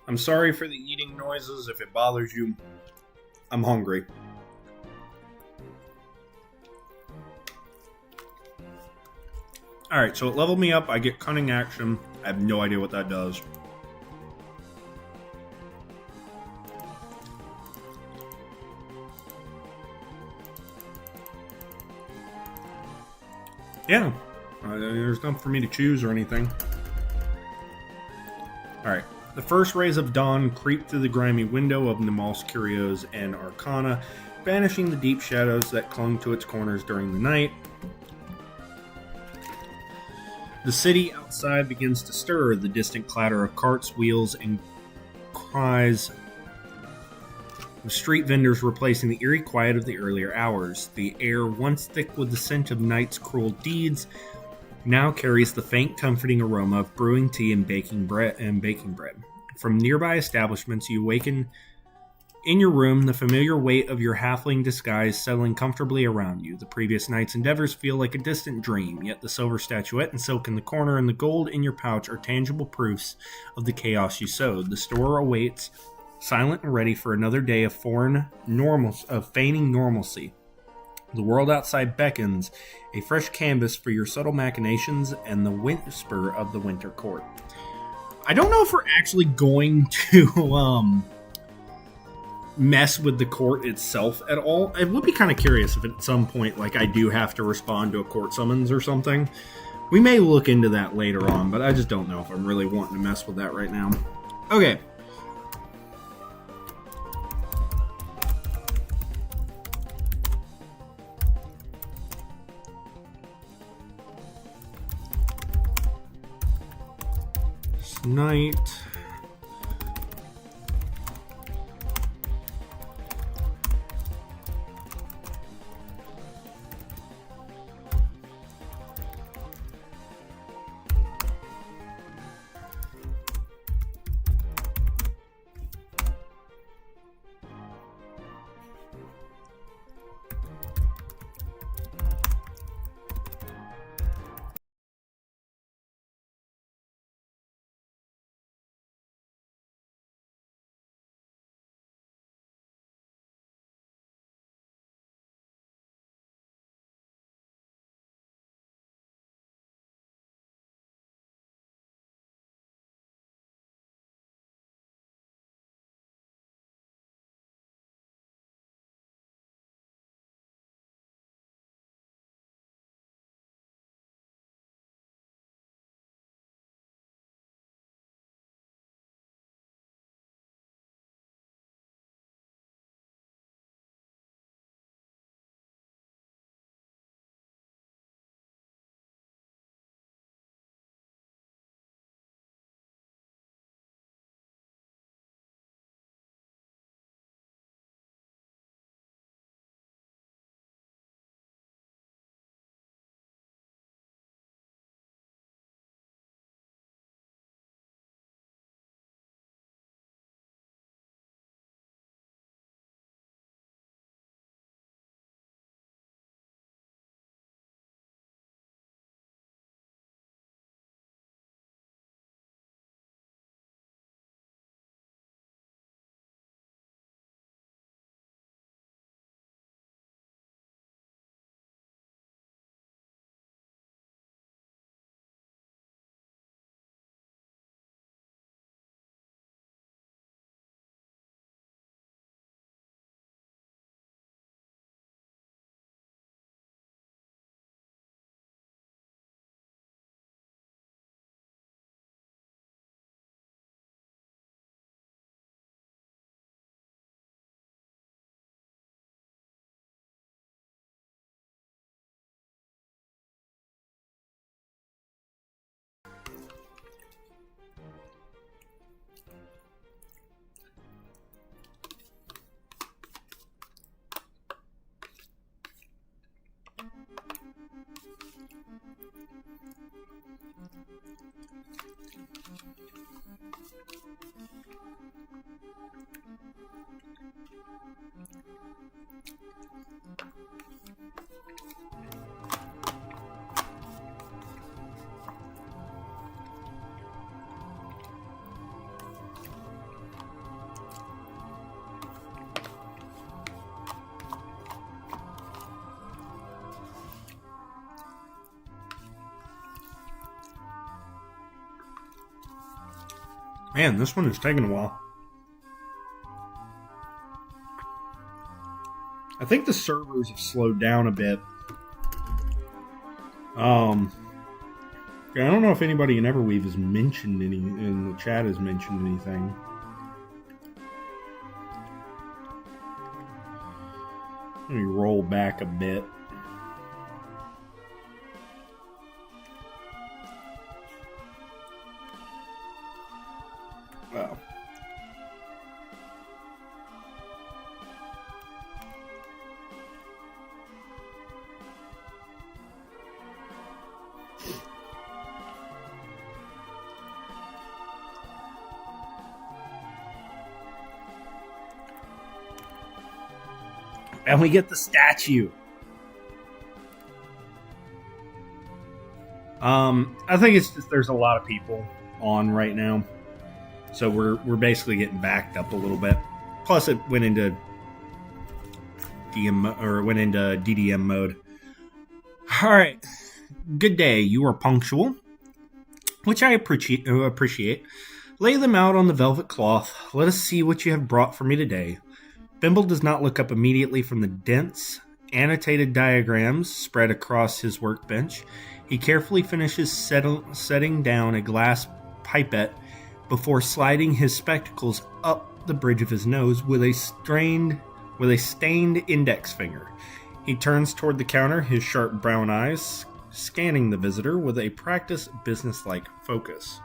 I'm sorry for the eating noises if it bothers you. I'm hungry. Alright, so it leveled me up. I get Cunning Action. I have no idea what that does. Yeah. There's nothing for me to choose or anything. Alright. The first rays of dawn creep through the grimy window of Gnimalf's Curios and Arcana, banishing the deep shadows that clung to its corners during the night. The city outside begins to stir, the distant clatter of carts, wheels, and cries of street vendors replacing the eerie quiet of the earlier hours. The air, once thick with the scent of night's cruel deeds, now carries the faint, comforting aroma of brewing tea and baking bread. From nearby establishments, you awaken in your room, the familiar weight of your halfling disguise settling comfortably around you. The previous night's endeavors feel like a distant dream, yet the silver statuette and silk in the corner and the gold in your pouch are tangible proofs of the chaos you sowed. The store awaits, silent and ready for another day of feigning normalcy. The world outside beckons, a fresh canvas for your subtle machinations and the whisper of the winter court. I don't know if we're actually going to mess with the court itself at all. I would be kind of curious if at some point, like, I do have to respond to a court summons or something. We may look into that later on, but I just don't know if I'm really wanting to mess with that right now. Okay. Night. Man, this one is taking a while. I think the servers have slowed down a bit. I don't know if anybody in Everweave has mentioned in the chat has mentioned anything. Let me roll back a bit. Well. And we get the statue. I think it's just there's a lot of people on right now, so we're basically getting backed up a little bit. Plus, it went into DDM mode. All right, good day. You are punctual, which I appreciate. Lay them out on the velvet cloth. Let us see what you have brought for me today. Bimble does not look up immediately from the dense, annotated diagrams spread across his workbench. He carefully finishes setting down a glass pipette before sliding his spectacles up the bridge of his nose with a stained index finger. He turns toward the counter, his sharp brown eyes scanning the visitor with a practiced, businesslike focus.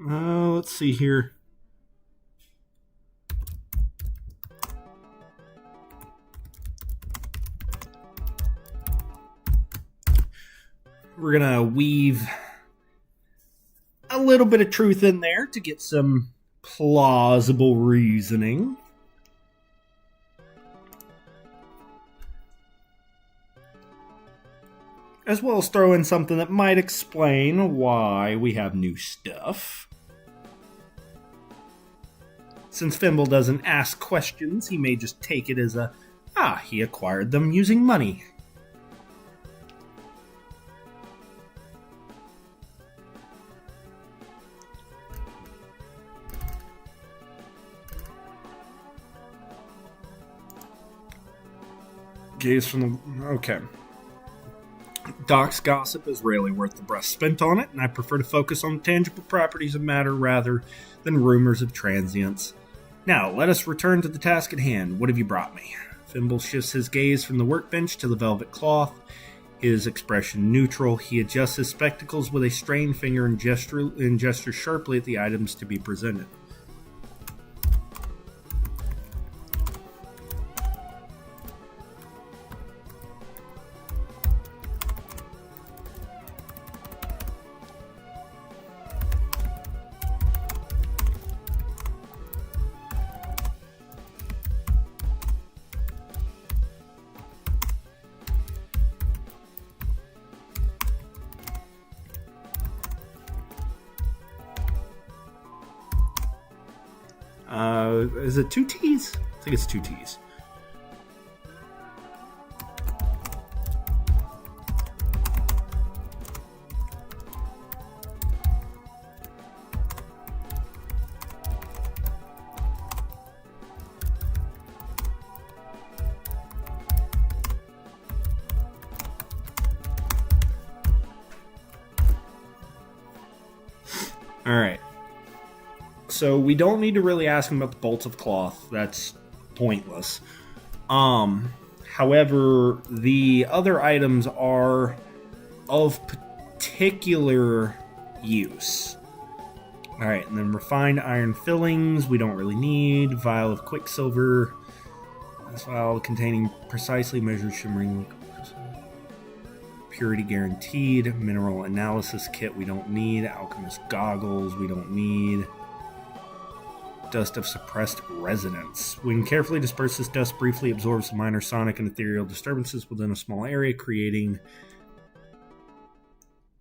Let's see here. We're going to weave a little bit of truth in there to get some plausible reasoning. As well as throw in something that might explain why we have new stuff. Since Fimble doesn't ask questions, he may just take it as he acquired them using money. Gaze from the... Okay. Doc's gossip is rarely worth the breath spent on it, and I prefer to focus on the tangible properties of matter rather than rumors of transience. Now, let us return to the task at hand. What have you brought me? Fimble shifts his gaze from the workbench to the velvet cloth. His expression neutral. He adjusts his spectacles with a strained finger and gestures sharply at the items to be presented. Is it 2 T's? I think it's 2 T's. so we don't need to really ask him about the bolts of cloth. That's pointless. However, the other items are of particular use. Alright, and then refined iron fillings, we don't really need. Vial of quicksilver. This vial containing precisely measured shimmering purity guaranteed. Mineral analysis kit, we don't need. Alchemist goggles, we don't need. Dust of suppressed resonance. When carefully dispersed, this dust briefly absorbs the minor sonic and ethereal disturbances within a small area, creating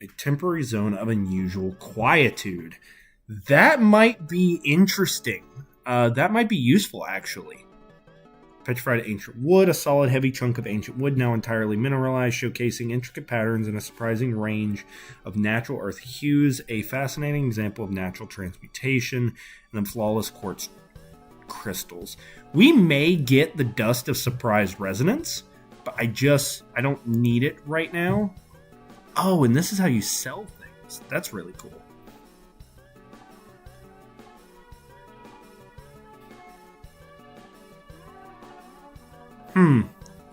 a temporary zone of unusual quietude. That might be interesting. That might be useful, actually. Petrified ancient wood, a solid heavy chunk of ancient wood now entirely mineralized, showcasing intricate patterns and a surprising range of natural earth hues, a fascinating example of natural transmutation, and then flawless quartz crystals. We may get the dust of surprise resonance, but I don't need it right now. Oh, and this is how you sell things. That's really cool.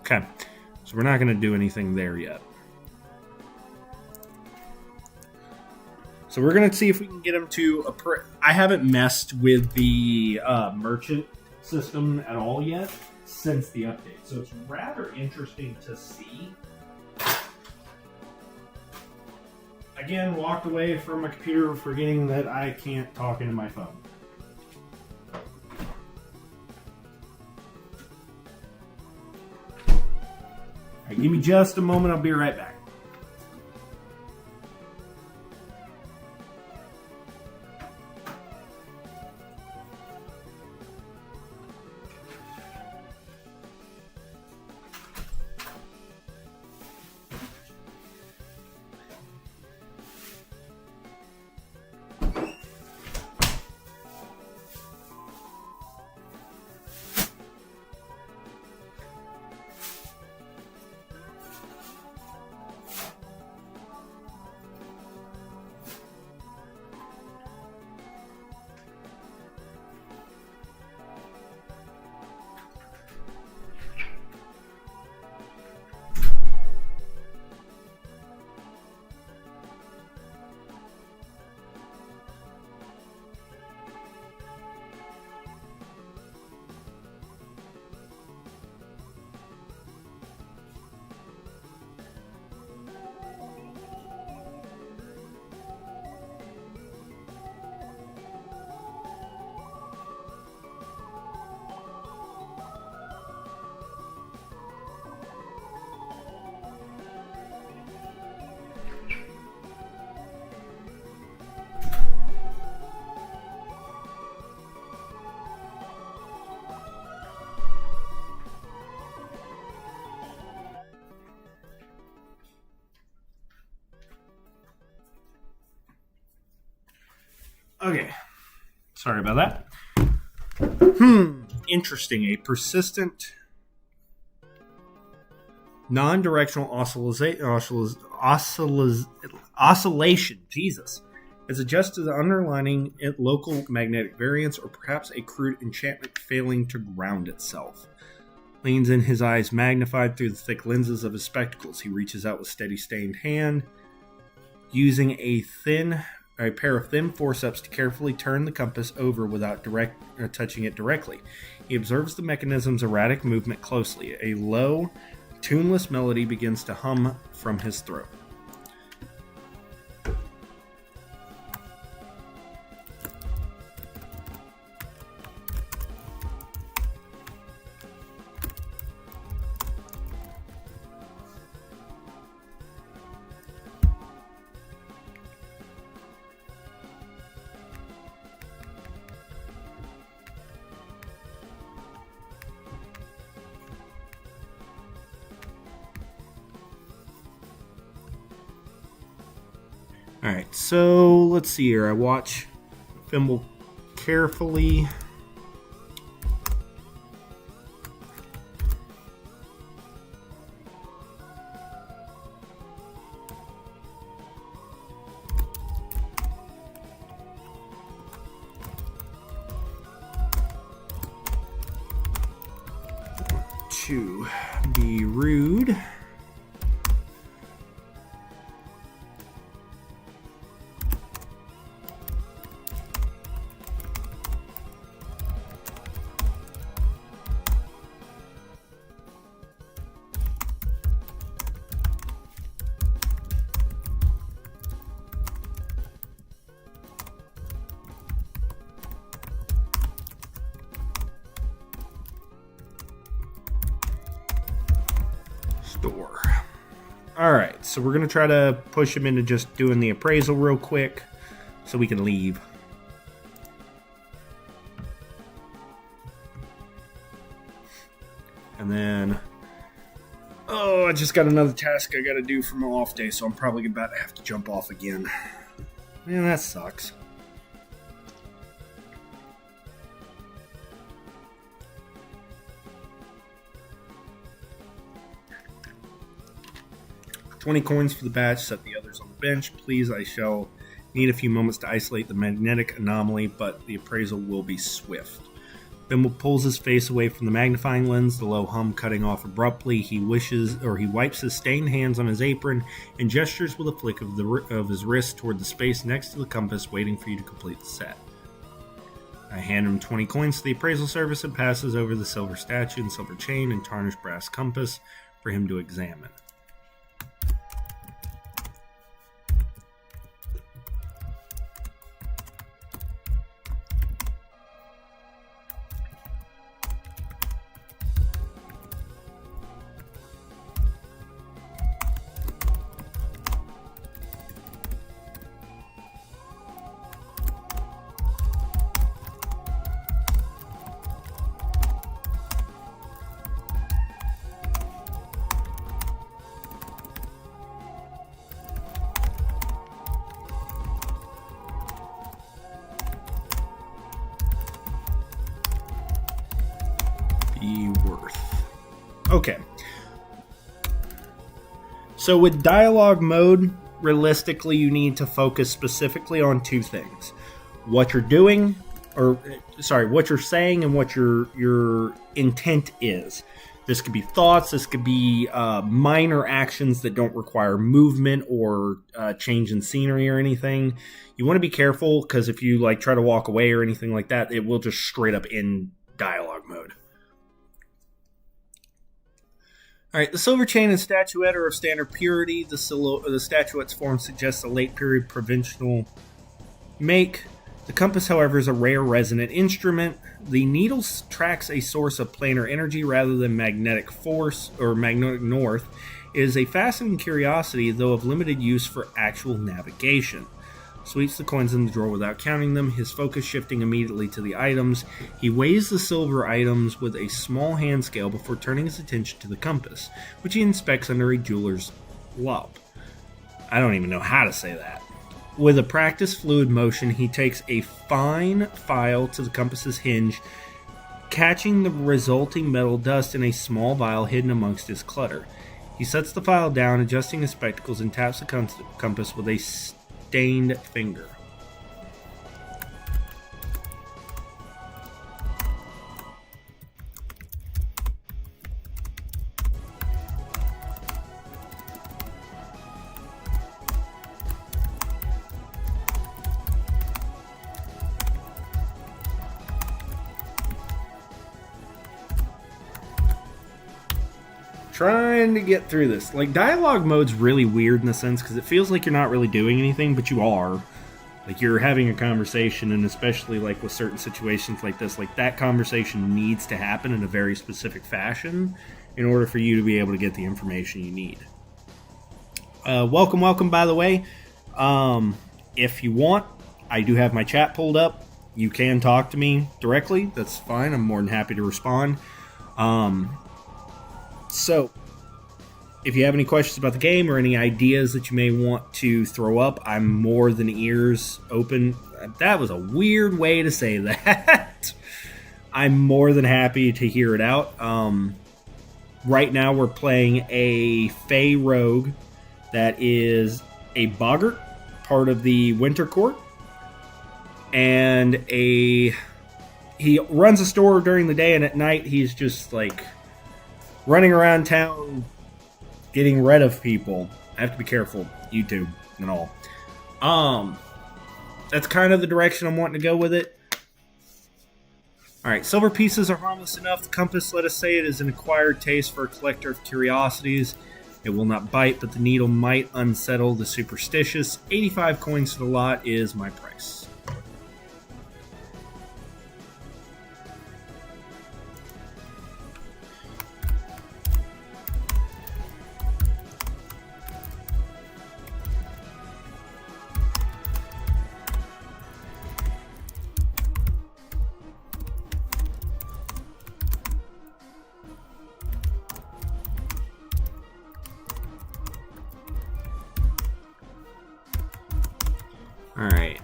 Okay. So we're not going to do anything there yet. So we're going to see if we can get him to... I haven't messed with the merchant system at all yet since the update. So it's rather interesting to see. Again, walked away from my computer forgetting that I can't talk into my phone. Right, give me just a moment, I'll be right back. Okay. Sorry about that. Interesting. A persistent non-directional oscillation. Jesus. Is adjusted to the underlining local magnetic variance or perhaps a crude enchantment failing to ground itself. Leans in, his eyes magnified through the thick lenses of his spectacles. He reaches out with steady stained hand, using a pair of thin forceps to carefully turn the compass over without touching it directly. He observes the mechanism's erratic movement closely. A low, tuneless melody begins to hum from his throat. Alright, so let's see here. I watch Fimble carefully. to be rude. Store. Alright, so we're going to try to push him into just doing the appraisal real quick so we can leave. And then, I just got another task I got to do for my off day, so I'm probably about to have to jump off again. Man, that sucks. $20 coins for the batch, set the others on the bench. Please, I shall need a few moments to isolate the magnetic anomaly, but the appraisal will be swift. Bimble pulls his face away from the magnifying lens, the low hum cutting off abruptly. He wipes his stained hands on his apron and gestures with a flick of his wrist toward the space next to the compass, waiting for you to complete the set. I hand him 20 coins to the appraisal service and passes over the silver statue and silver chain and tarnished brass compass for him to examine. Okay. So with dialogue mode, realistically, you need to focus specifically on two things. What you're doing, what you're saying and what your intent is. This could be thoughts, this could be minor actions that don't require movement or change in scenery or anything. You want to be careful because if you try to walk away or anything like that, it will just straight up end dialogue mode. Alright, the silver chain and statuette are of standard purity. The statuette's form suggests a late period provincial make. The compass, however, is a rare resonant instrument. The needle tracks a source of planar energy rather than magnetic force or magnetic north. It is a fascinating curiosity, though of limited use for actual navigation. Sweeps the coins in the drawer without counting them, his focus shifting immediately to the items. He weighs the silver items with a small hand scale before turning his attention to the compass, which he inspects under a jeweler's lup. I don't even know how to say that. With a practiced fluid motion, he takes a fine file to the compass's hinge, catching the resulting metal dust in a small vial hidden amongst his clutter. He sets the file down, adjusting his spectacles, and taps the compass with a stained finger. Trying to get through this. Dialogue mode's really weird in the sense because it feels like you're not really doing anything, but you are. You're having a conversation, and especially with certain situations like this, that conversation needs to happen in a very specific fashion in order for you to be able to get the information you need. Welcome, by the way. If you want, I do have my chat pulled up. You can talk to me directly. That's fine. I'm more than happy to respond. So, if you have any questions about the game or any ideas that you may want to throw up, I'm more than ears open. That was a weird way to say that. I'm more than happy to hear it out. Right now we're playing a Fey Rogue that is a boggart, part of the Winter Court. And he runs a store during the day, and at night he's just running around town getting rid of people. I have to be careful, YouTube and all. That's kind of the direction I'm wanting to go with it. Alright, silver pieces are harmless enough. The compass, let us say, it is an acquired taste for a collector of curiosities. It will not bite, but the needle might unsettle the superstitious. 85 coins for the lot is my price. Alright,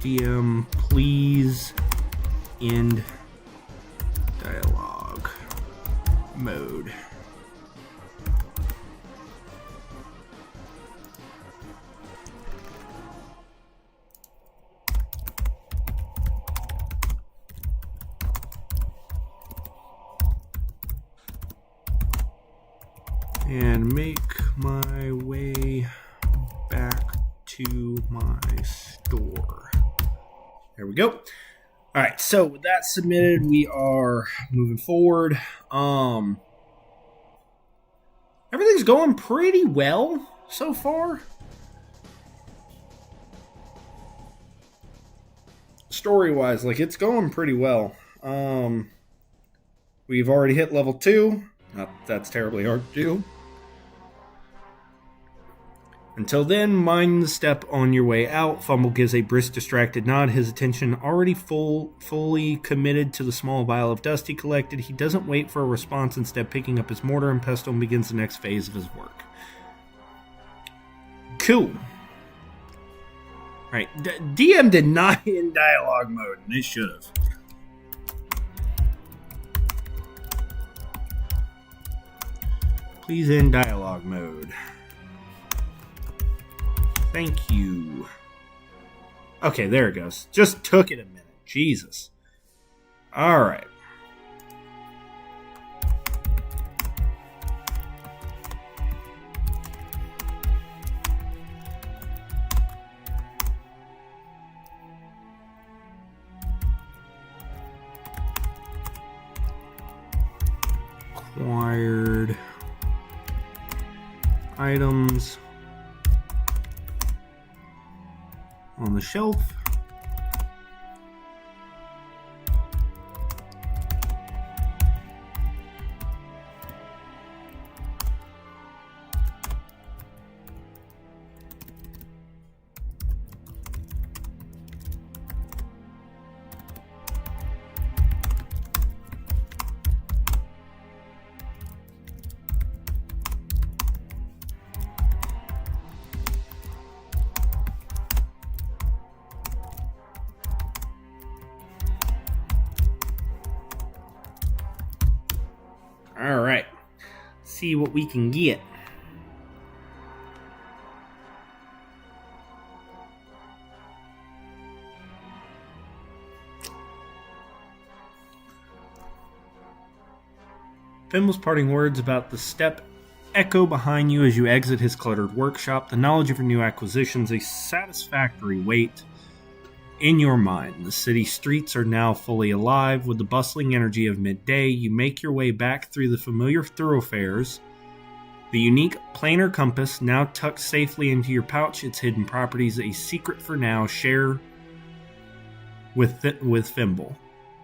DM, please end dialogue mode. And make my way back to my store. There we go. Alright, so with that submitted, we are moving forward. Everything's going pretty well so far. Story-wise, like, it's going pretty well. We've already hit level 2. Not that's terribly hard to do. Until then, mind the step on your way out. Fumble gives a brisk, distracted nod. His attention already fully committed to the small vial of dust he collected. He doesn't wait for a response, instead picking up his mortar and pestle and begins the next phase of his work. Cool. Alright, DM did not in dialogue mode, and they should have. Please end dialogue mode. Thank you. Okay, there it goes. Just took it a minute. Jesus. Alright. Acquired items on the shelf. All right, see what we can get. Fimble's parting words about the step echo behind you as you exit his cluttered workshop. The knowledge of your new acquisitions a satisfactory weight in your mind. The city streets are now fully alive with the bustling energy of midday. You make your way back through the familiar thoroughfares. The unique planar compass now tucked safely into your pouch. Its hidden properties, a secret for now, share with Fimble.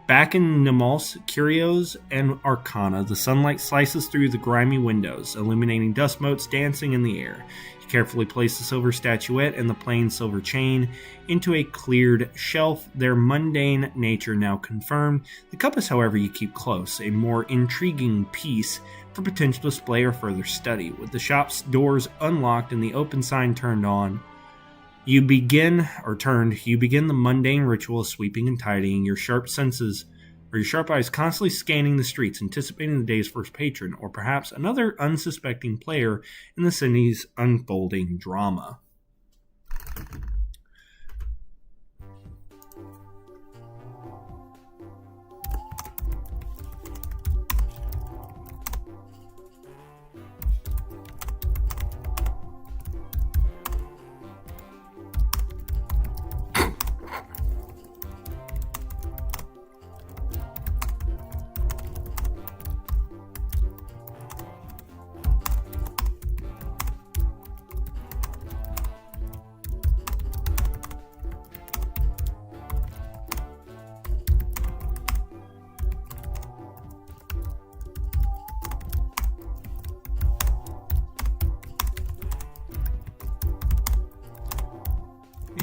Back in Gnimalf's curios and arcana, the sunlight slices through the grimy windows, illuminating dust motes dancing in the air. You carefully place the silver statuette and the plain silver chain into a cleared shelf, their mundane nature now confirmed. The compass, however, you keep close, a more intriguing piece for potential display or further study. With the shop's doors unlocked and the open sign turned on, you begin the mundane ritual of sweeping and tidying, your sharp eyes constantly scanning the streets, anticipating the day's first patron, or perhaps another unsuspecting player in the city's unfolding drama.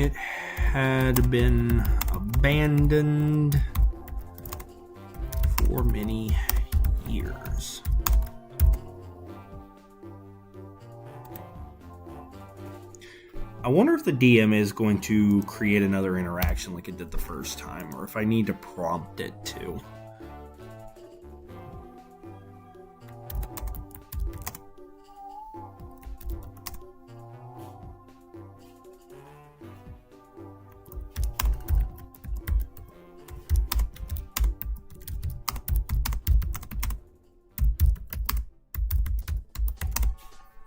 it had been abandoned for many years. I wonder if the DM is going to create another interaction like it did the first time, or if I need to prompt it to.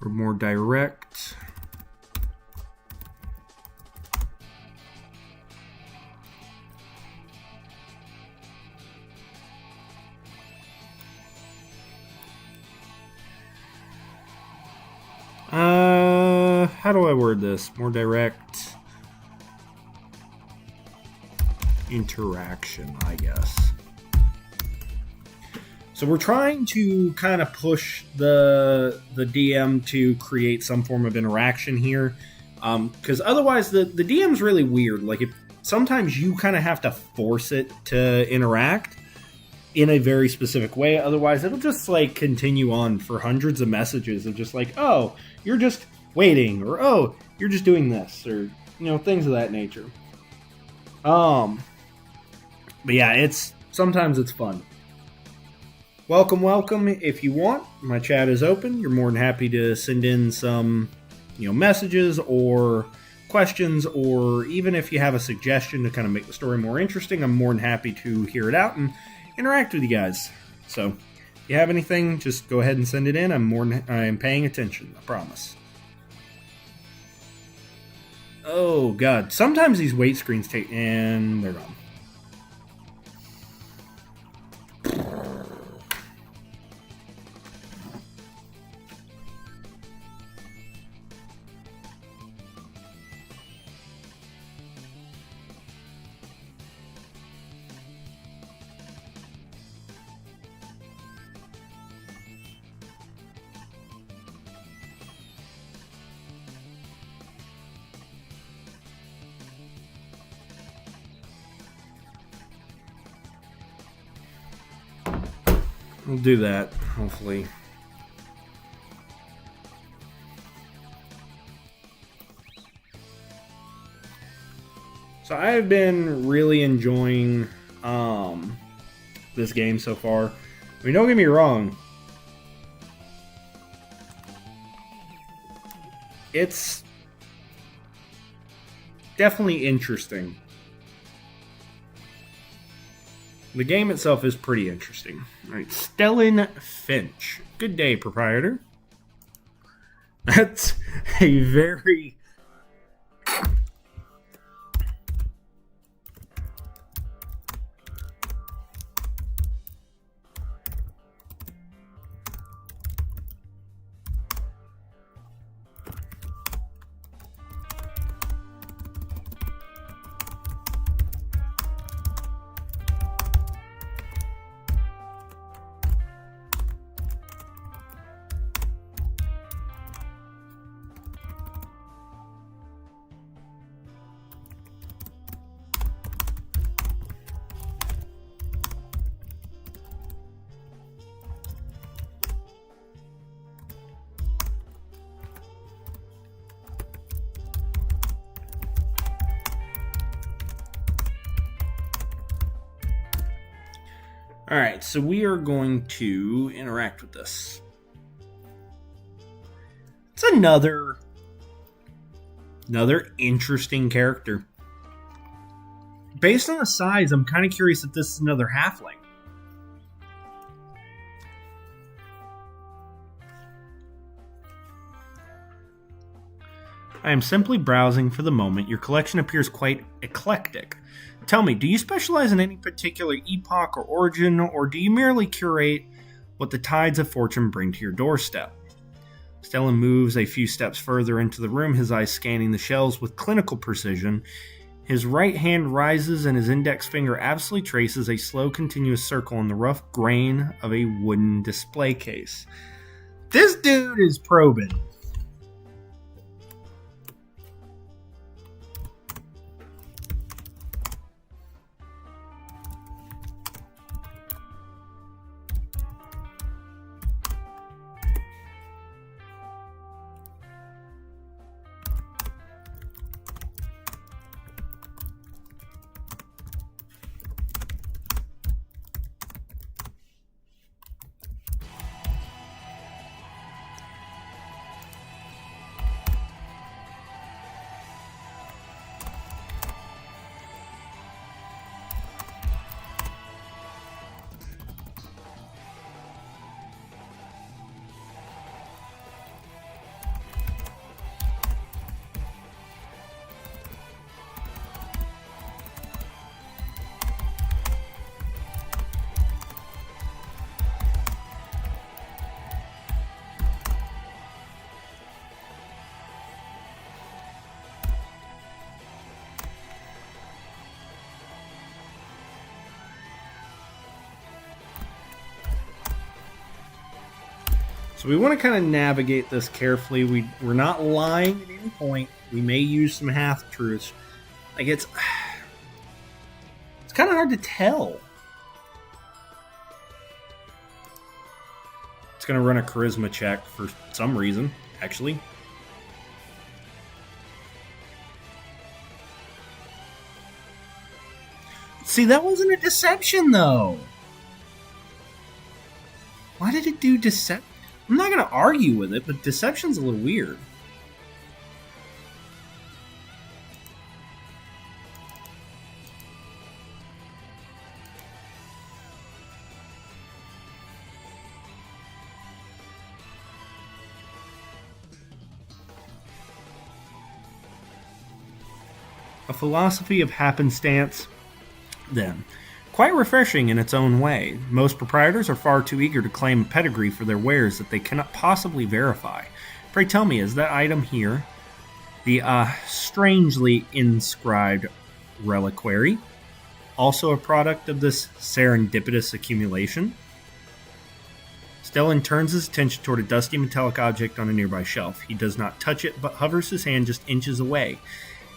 Or more direct. How do I word this? More direct interaction, I guess. So we're trying to kind of push the DM to create some form of interaction here, because otherwise the DM's really weird. Like, sometimes you kind of have to force it to interact in a very specific way. Otherwise, it'll just like continue on for hundreds of messages of just like, oh, you're just waiting, or oh, you're just doing this, or things of that nature. But yeah, sometimes it's fun. Welcome. If you want, my chat is open. You're more than happy to send in some, messages or questions, or even if you have a suggestion to kind of make the story more interesting, I'm more than happy to hear it out and interact with you guys. So, if you have anything, just go ahead and send it in. I'm paying attention. I promise. Oh God! Sometimes these wait screens take, and they're gone. We'll do that, hopefully. So I've been really enjoying this game so far. I mean, don't get me wrong. It's definitely interesting. The game itself is pretty interesting. All right, Stellan Finch. Good day, proprietor. That's a very... Alright, so we are going to interact with this. It's another interesting character. Based on the size, I'm kind of curious if this is another halfling. I am simply browsing for the moment. Your collection appears quite eclectic. Tell me, do you specialize in any particular epoch or origin, or do you merely curate what the tides of fortune bring to your doorstep? Stellan moves a few steps further into the room, his eyes scanning the shelves with clinical precision. His right hand rises and his index finger absolutely traces a slow, continuous circle in the rough grain of a wooden display case. This dude is probing. So we want to kind of navigate this carefully. We're not lying at any point. We may use some half truths. Like it's kind of hard to tell. It's going to run a charisma check for some reason, actually. See, that wasn't a deception, though. Why did it do deception? I'm not going to argue with it, but deception's a little weird. A philosophy of happenstance, then. Quite refreshing in its own way. Most proprietors are far too eager to claim a pedigree for their wares that they cannot possibly verify. Pray tell me, is that item here the strangely inscribed reliquary also a product of this serendipitous accumulation? Stellan turns his attention toward a dusty metallic object on a nearby shelf. He does not touch it, but hovers his hand just inches away,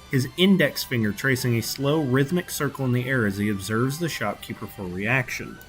his index finger tracing a slow, rhythmic circle in the air as he observes the shopkeeper for reaction.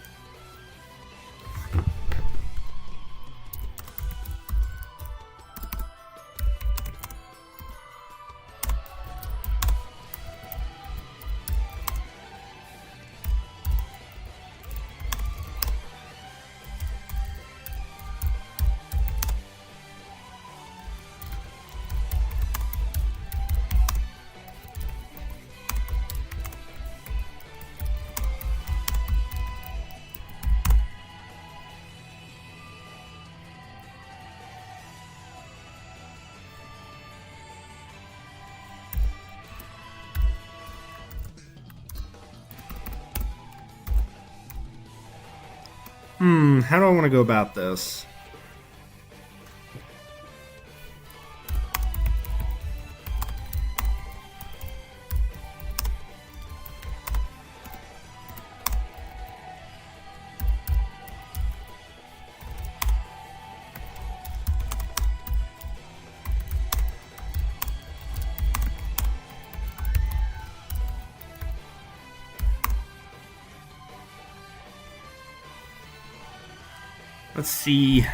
How do I want to go about this? Let's see.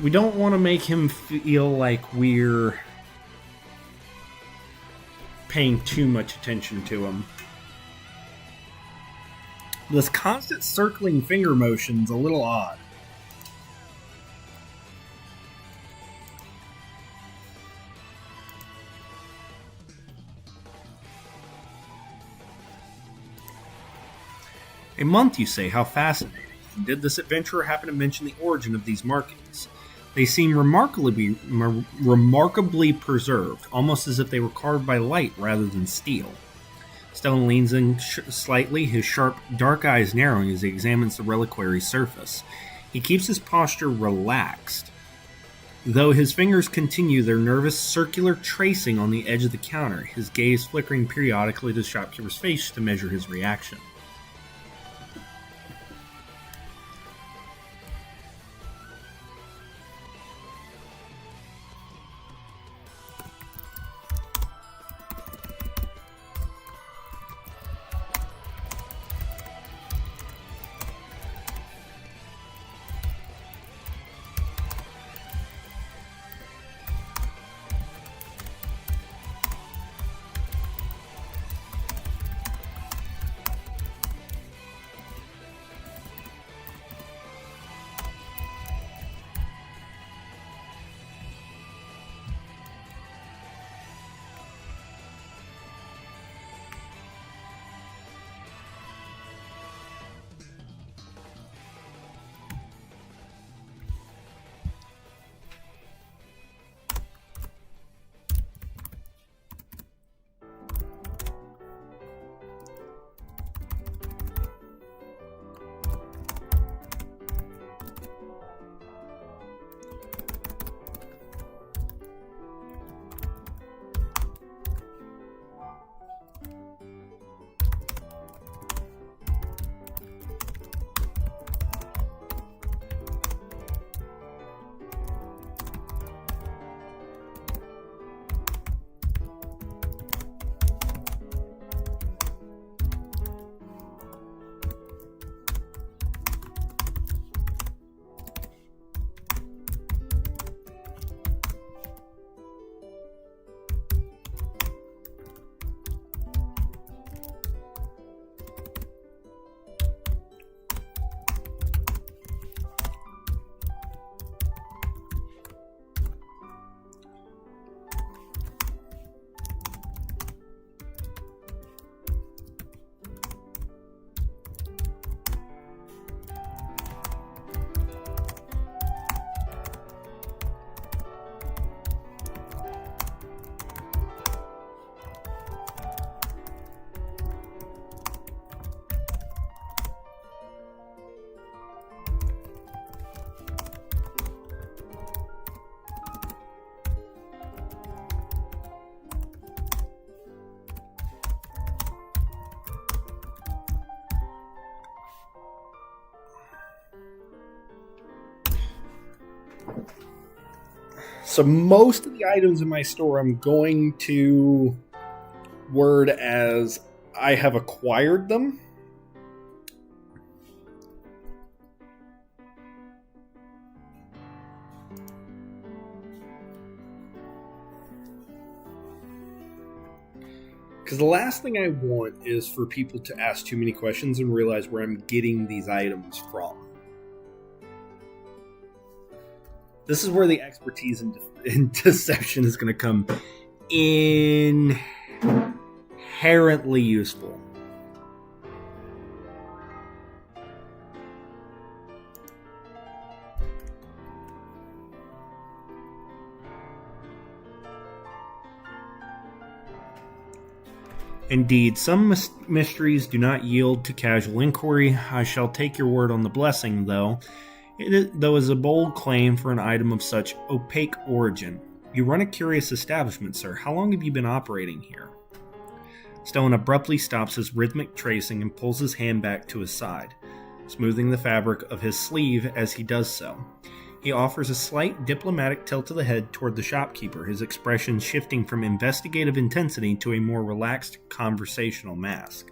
We don't want to make him feel like we're paying too much attention to him. This constant circling finger motion's a little odd. A month, you say? How fascinating. Did this adventurer happen to mention the origin of these markings? They seem remarkably preserved, almost as if they were carved by light rather than steel. Stellan leans in slightly, his sharp, dark eyes narrowing as he examines the reliquary's surface. He keeps his posture relaxed, though his fingers continue their nervous circular tracing on the edge of the counter, his gaze flickering periodically to the shopkeeper's face to measure his reaction. So most of the items in my store I'm going to word as I have acquired them. Because the last thing I want is for people to ask too many questions and realize where I'm getting these items from. This is where the expertise in deception is going to come inherently useful. Indeed, some mysteries do not yield to casual inquiry. I shall take your word on the blessing, though. It is a bold claim for an item of such opaque origin. You run a curious establishment, sir. How long have you been operating here? Stellan abruptly stops his rhythmic tracing and pulls his hand back to his side, smoothing the fabric of his sleeve as he does so. He offers a slight diplomatic tilt of the head toward the shopkeeper, his expression shifting from investigative intensity to a more relaxed conversational mask.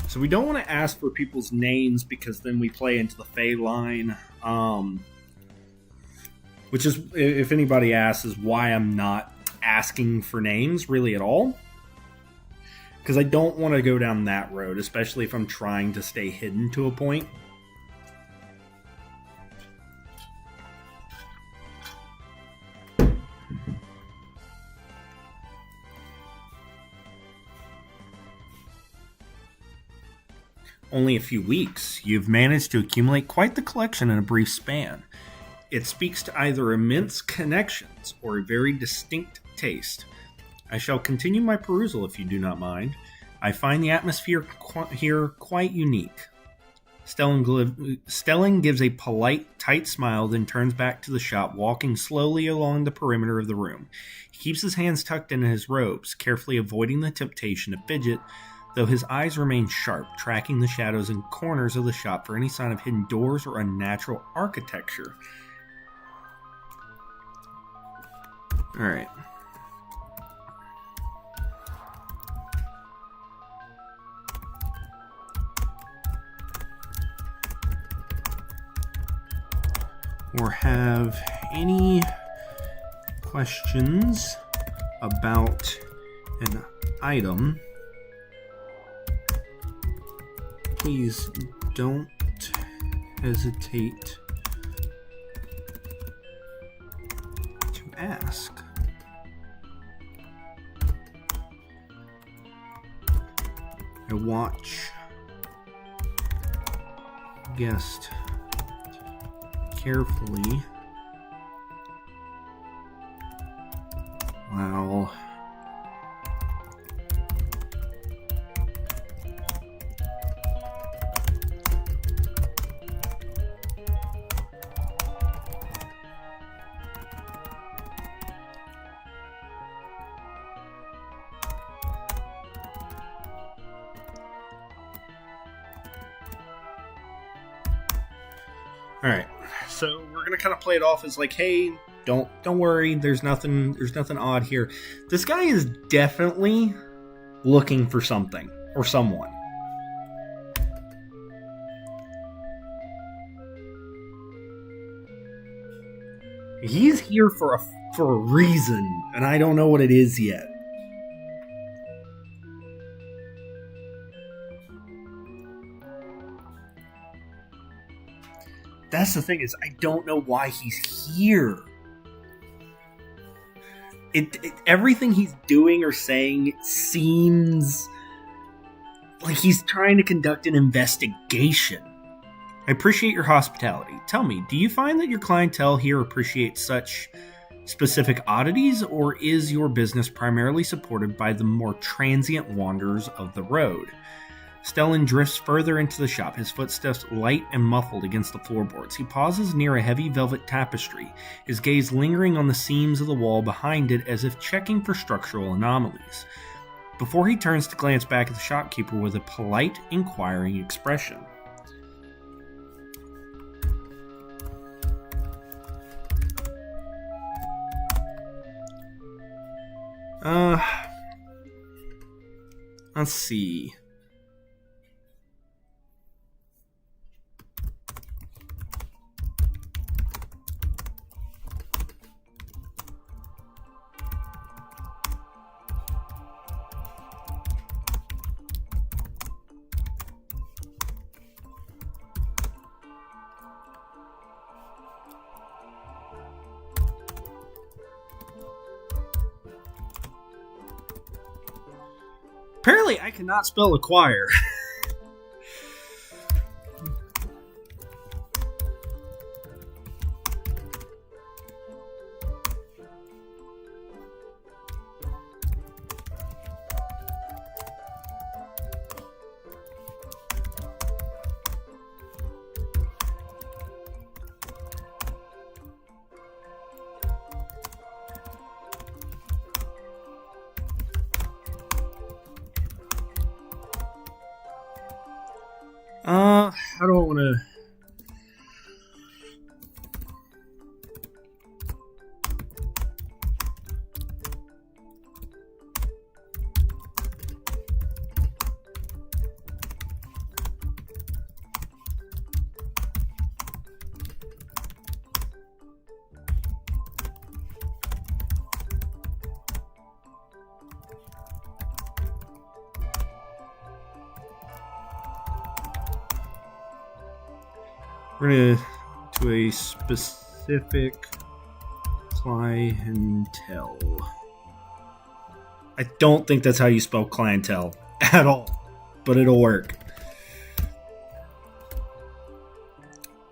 So we don't want to ask for people's names because then we play into the Fey line. Which is, if anybody asks, is why I'm not asking for names really at all. Because I don't want to go down that road, especially if I'm trying to stay hidden to a point. Only a few weeks, you've managed to accumulate quite the collection in a brief span. It speaks to either immense connections or a very distinct taste. I shall continue my perusal if you do not mind. I find the atmosphere here quite unique. Stellan gives a polite, tight smile, then turns back to the shop, walking slowly along the perimeter of the room. He keeps his hands tucked in his robes, carefully avoiding the temptation to fidget, though his eyes remain sharp, tracking the shadows and corners of the shop for any sign of hidden doors or unnatural architecture. Alright. Or have any questions about an item, please don't hesitate to ask. I watch guest carefully while all right, so we're gonna kind of play it off as like, hey, don't worry, there's nothing odd here. This guy is definitely looking for something or someone. He's here for a reason, and I don't know what it is yet. That's the thing, is I don't know why he's here. Everything he's doing or saying seems like he's trying to conduct an investigation. I appreciate your hospitality. Tell me, do you find that your clientele here appreciates such specific oddities, or is your business primarily supported by the more transient wanderers of the road? Stellan drifts further into the shop, his footsteps light and muffled against the floorboards. He pauses near a heavy velvet tapestry, his gaze lingering on the seams of the wall behind it as if checking for structural anomalies, before he turns to glance back at the shopkeeper with a polite, inquiring expression. Let's see. Apparently, I cannot spell acquire. How do I want to... We're going to a specific clientele. I don't think that's how you spell clientele at all, but it'll work.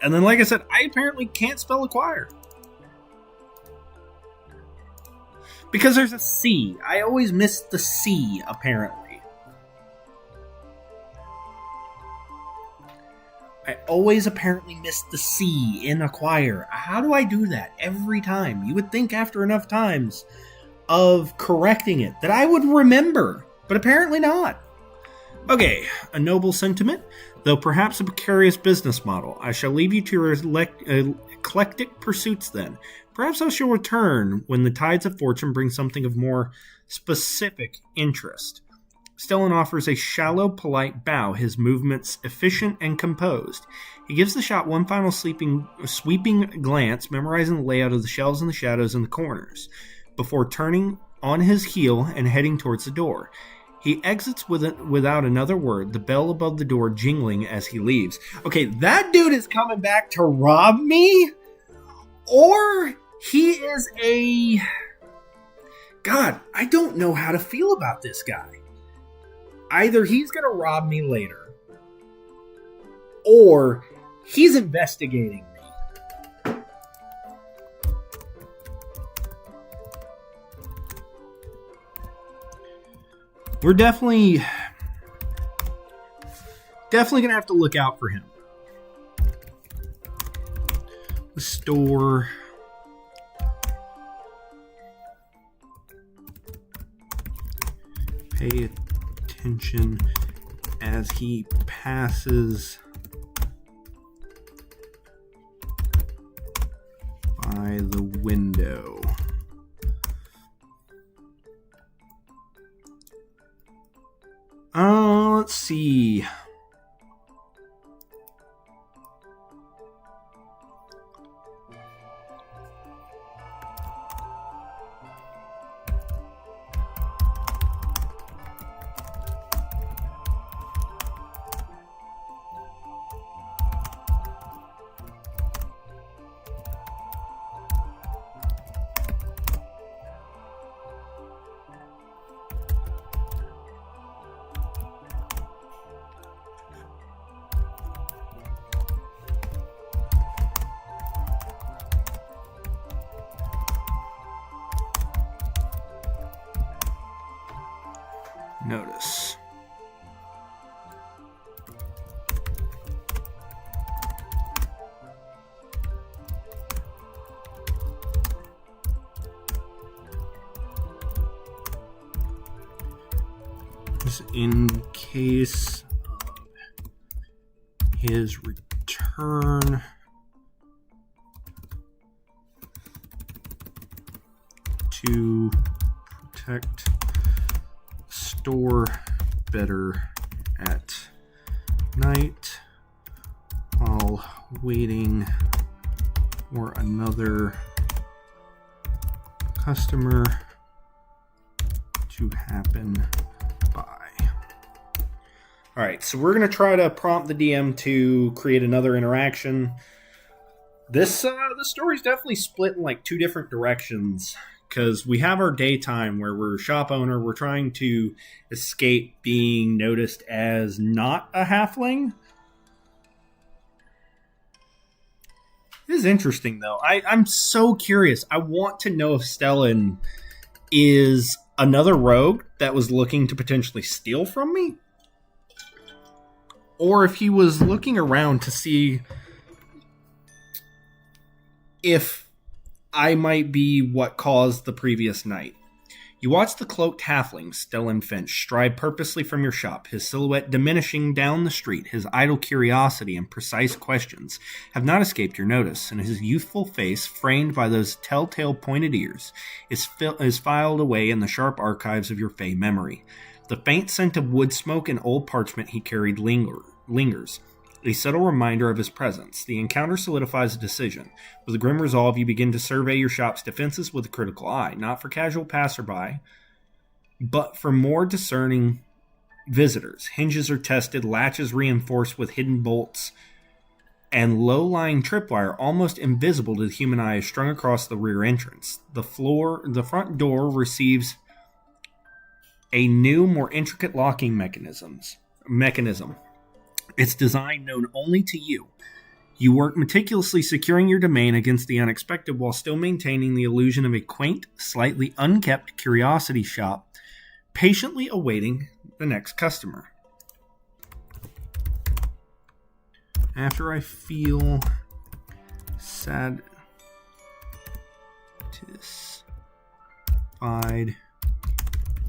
And then, like I said, I apparently can't spell acquire. Because there's a C. I always miss the C, apparently. I always apparently miss the C in acquire. How do I do that every time? You would think after enough times of correcting it that I would remember, but apparently not. Okay, a noble sentiment, though perhaps a precarious business model. I shall leave you to your eclectic pursuits then. Perhaps I shall return when the tides of fortune bring something of more specific interest. Stellan offers a shallow, polite bow, his movements efficient and composed. He gives the shop one final sweeping glance, memorizing the layout of the shelves and the shadows in the corners, before turning on his heel and heading towards the door. He exits without another word, the bell above the door jingling as he leaves. Okay, that dude is coming back to rob me, or he is a... God, I don't know how to feel about this guy. Either he's going to rob me later, or he's investigating me. We're definitely going to have to look out for him. The store. Pay attention as he passes by the window. Let's see. Notice. Just in case of his return to protect store better at night while waiting for another customer to happen by. All right, so we're going to try to prompt the DM to create another interaction. This story's definitely split in like two different directions. Because we have our daytime where we're a shop owner. We're trying to escape being noticed as not a halfling. It is interesting, though. I'm so curious. I want to know if Stellan is another rogue that was looking to potentially steal from me. Or if he was looking around to see if I might be what caused the previous night. You watch the cloaked halfling, Stellan Finch, stride purposely from your shop, his silhouette diminishing down the street. His idle curiosity and precise questions have not escaped your notice, and his youthful face, framed by those telltale pointed ears, is filed away in the sharp archives of your fey memory. The faint scent of wood smoke and old parchment he carried lingers. A subtle reminder of his presence. The encounter solidifies a decision. With a grim resolve, you begin to survey your shop's defenses with a critical eye, not for casual passerby, but for more discerning visitors. Hinges are tested, latches reinforced with hidden bolts, and low-lying tripwire, almost invisible to the human eye, is strung across the rear entrance. The front door receives a new, more intricate locking mechanism. Its design known only to you. You work meticulously securing your domain against the unexpected while still maintaining the illusion of a quaint, slightly unkept curiosity shop, patiently awaiting the next customer. After I feel satisfied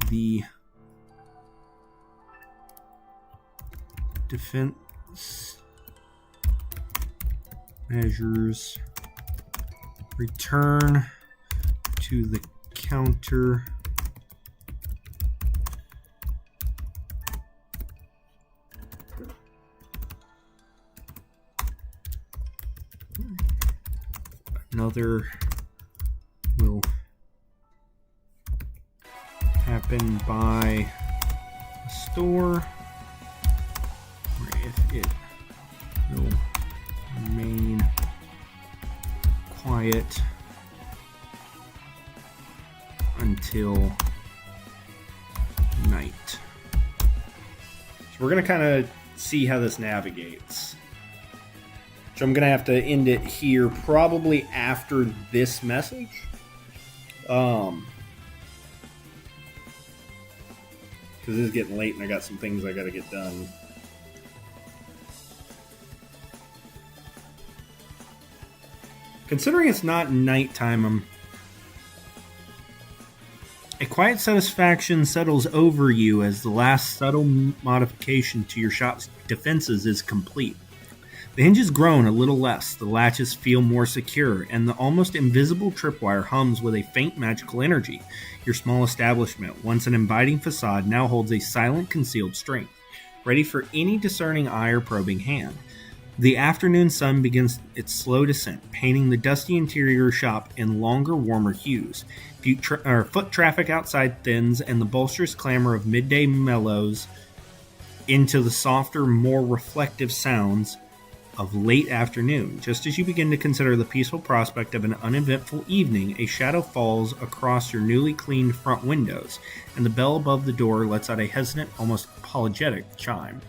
the defense measures, return to the counter another will happen by a store, or if it will remain quiet until night. So we're going to kind of see how this navigates. So I'm going to have to end it here probably after this message. Because it is getting late and I got some things I got to get done. Considering it's not nighttime, a quiet satisfaction settles over you as the last subtle modification to your shop's defenses is complete. The hinges groan a little less, the latches feel more secure, and the almost invisible tripwire hums with a faint magical energy. Your small establishment, once an inviting facade, now holds a silent, concealed strength, ready for any discerning eye or probing hand. The afternoon sun begins its slow descent, painting the dusty interior shop in longer, warmer hues. Foot traffic outside thins, and the boisterous clamor of midday mellows into the softer, more reflective sounds of late afternoon. Just as you begin to consider the peaceful prospect of an uneventful evening, a shadow falls across your newly cleaned front windows, and the bell above the door lets out a hesitant, almost apologetic chime.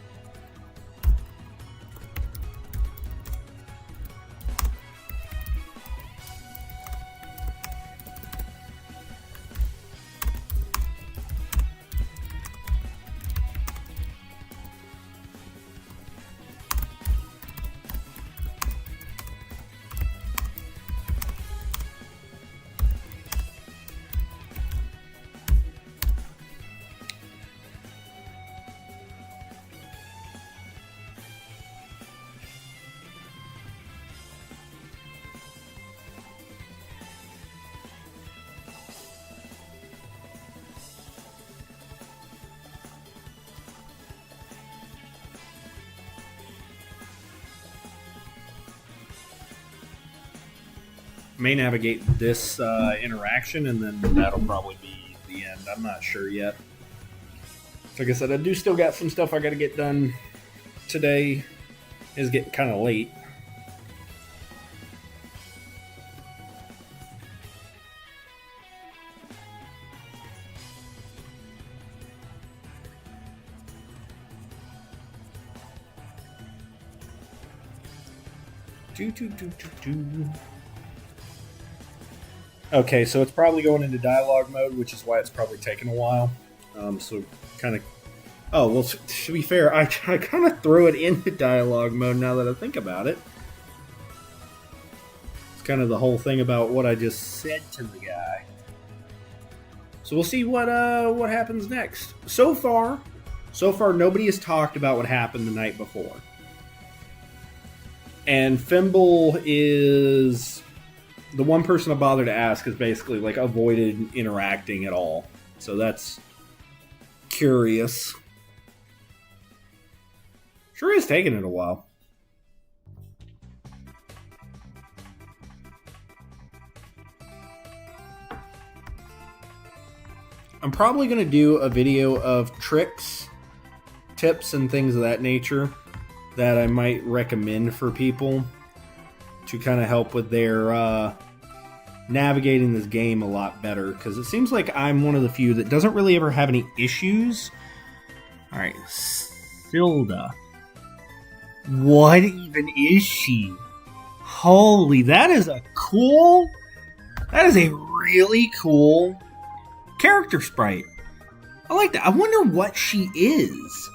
May navigate this interaction, and then that'll probably be the end. I'm not sure yet. Like I said, I do still got some stuff I got to get done today. It's getting kind of late. Okay, so it's probably going into dialogue mode, which is why it's probably taking a while. So kind of... Oh, well, to be fair, I kind of threw it into dialogue mode now that I think about it. It's kind of the whole thing about what I just said to the guy. So we'll see what happens next. So far, nobody has talked about what happened the night before. And Fimble is... The one person I bothered to ask is basically like avoided interacting at all. So that's curious. Sure is taking it a while. I'm probably going to do a video of tricks, tips, and things of that nature that I might recommend for people to kind of help with their navigating this game a lot better, because it seems like I'm one of the few that doesn't really ever have any issues. Alright, Silda. What even is she? Holy, that is a really cool character sprite. I like that. I wonder what she is.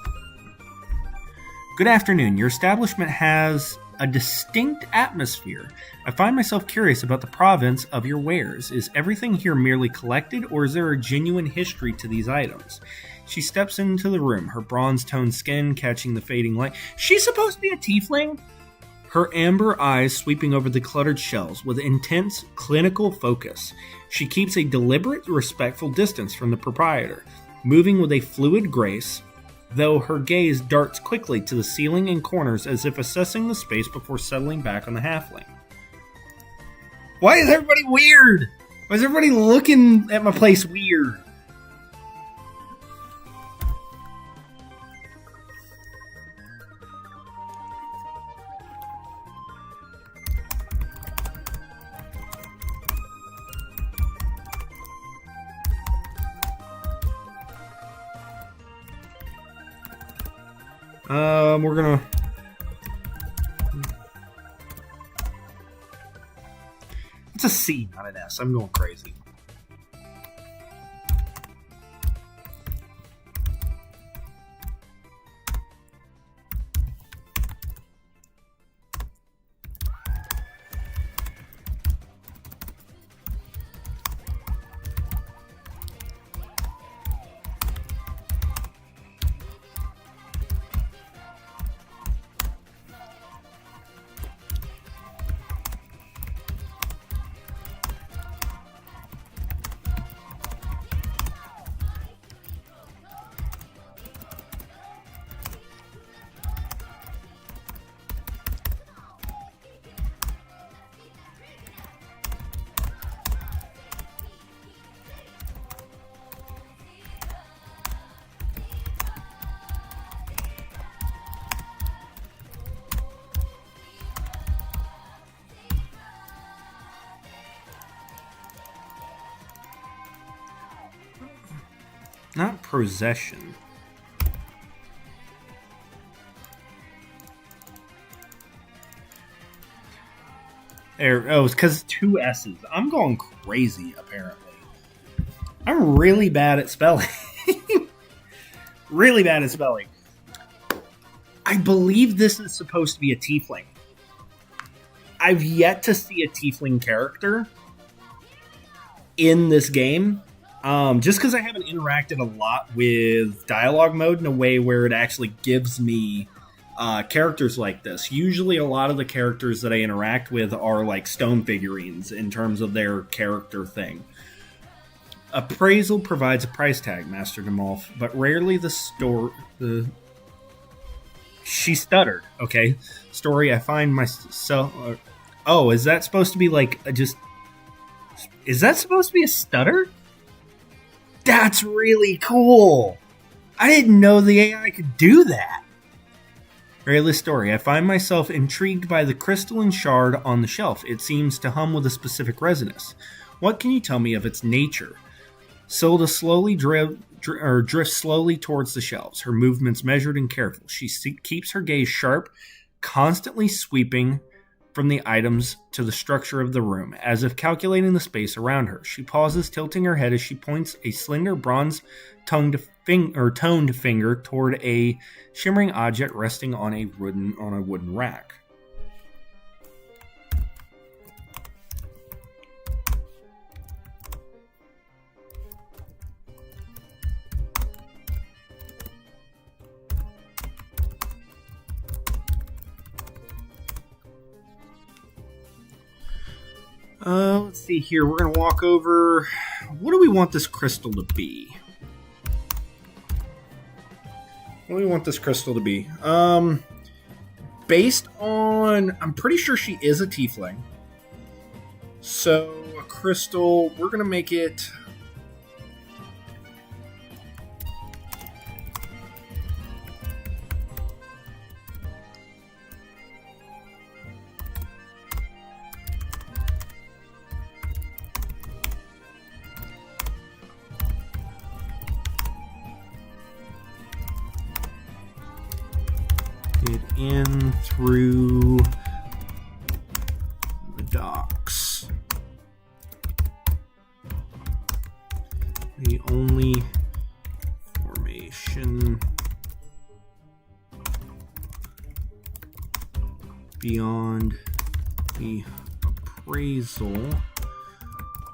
Good afternoon. Your establishment has a distinct atmosphere. I find myself curious about the provenance of your wares. Is everything here merely collected, or is there a genuine history to these items? She steps into the room, her bronze-toned skin catching the fading light. She's supposed to be a tiefling? Her amber eyes sweeping over the cluttered shelves with intense, clinical focus. She keeps a deliberate, respectful distance from the proprietor, moving with a fluid grace, though her gaze darts quickly to the ceiling and corners as if assessing the space before settling back on the halfling. Why is everybody weird? Why is everybody looking at my place weird? We're gonna... It's a C, not an S. I'm going crazy. Not possession. Oh, it's because 2 S's. I'm going crazy, apparently. I'm really bad at spelling. Really bad at spelling. I believe this is supposed to be a tiefling. I've yet to see a tiefling character in this game. Just because I haven't interacted a lot with dialogue mode in a way where it actually gives me characters like this. Usually a lot of the characters that I interact with are like stone figurines in terms of their character thing. Appraisal provides a price tag, Master Gnimalf, but rarely She stuttered, okay? Story, I find myself... oh, is that supposed to be like Is that supposed to be a stutter? That's really cool. I didn't know the AI could do that. Rayla's story. I find myself intrigued by the crystalline shard on the shelf. It seems to hum with a specific resonance. What can you tell me of its nature? Silda slowly drifts slowly towards the shelves, her movements measured and careful. She keeps her gaze sharp, constantly sweeping from the items to the structure of the room, as if calculating the space around her. She pauses, tilting her head as she points a slender bronze-toned finger toward a shimmering object resting on a wooden rack. Let's see here. We're going to walk over. What do we want this crystal to be? What do we want this crystal to be? Based on... I'm pretty sure she is a tiefling. So, a crystal... We're going to make it... in through the docks. The only formation beyond the appraisal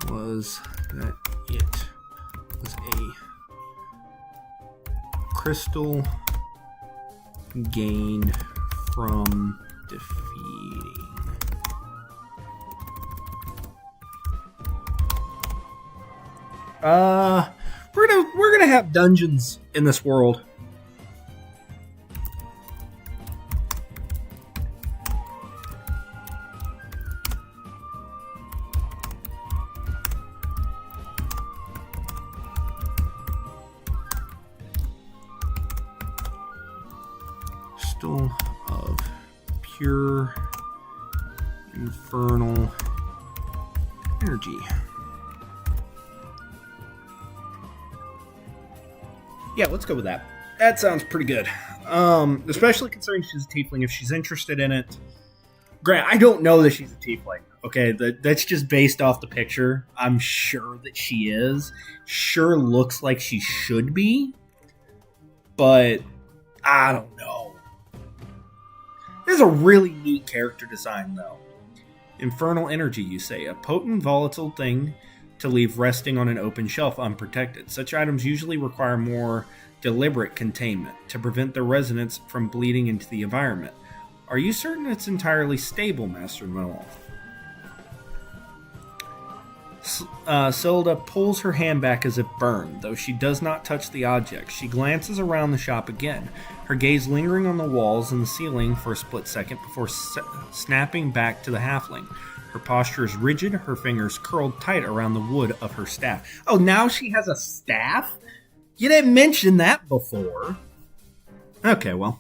was that it was a crystal gained from defeating. We're gonna have dungeons in this world. Of pure infernal energy. Yeah, let's go with that. That sounds pretty good. Especially considering she's a tiefling. If she's interested in it, Grant, I don't know that she's a tiefling. Okay, that's just based off the picture. I'm sure that she is. Sure looks like she should be, but I don't know. This is a really neat character design, though. Infernal energy, you say. A potent, volatile thing to leave resting on an open shelf unprotected. Such items usually require more deliberate containment to prevent their resonance from bleeding into the environment. Are you certain it's entirely stable, Master Gnimalf? Silda pulls her hand back as if burned, though she does not touch the object. She glances around the shop again, her gaze lingering on the walls and the ceiling for a split second before snapping back to the halfling. Her posture is rigid, her fingers curled tight around the wood of her staff. Oh, now she has a staff? You didn't mention that before. Okay, well.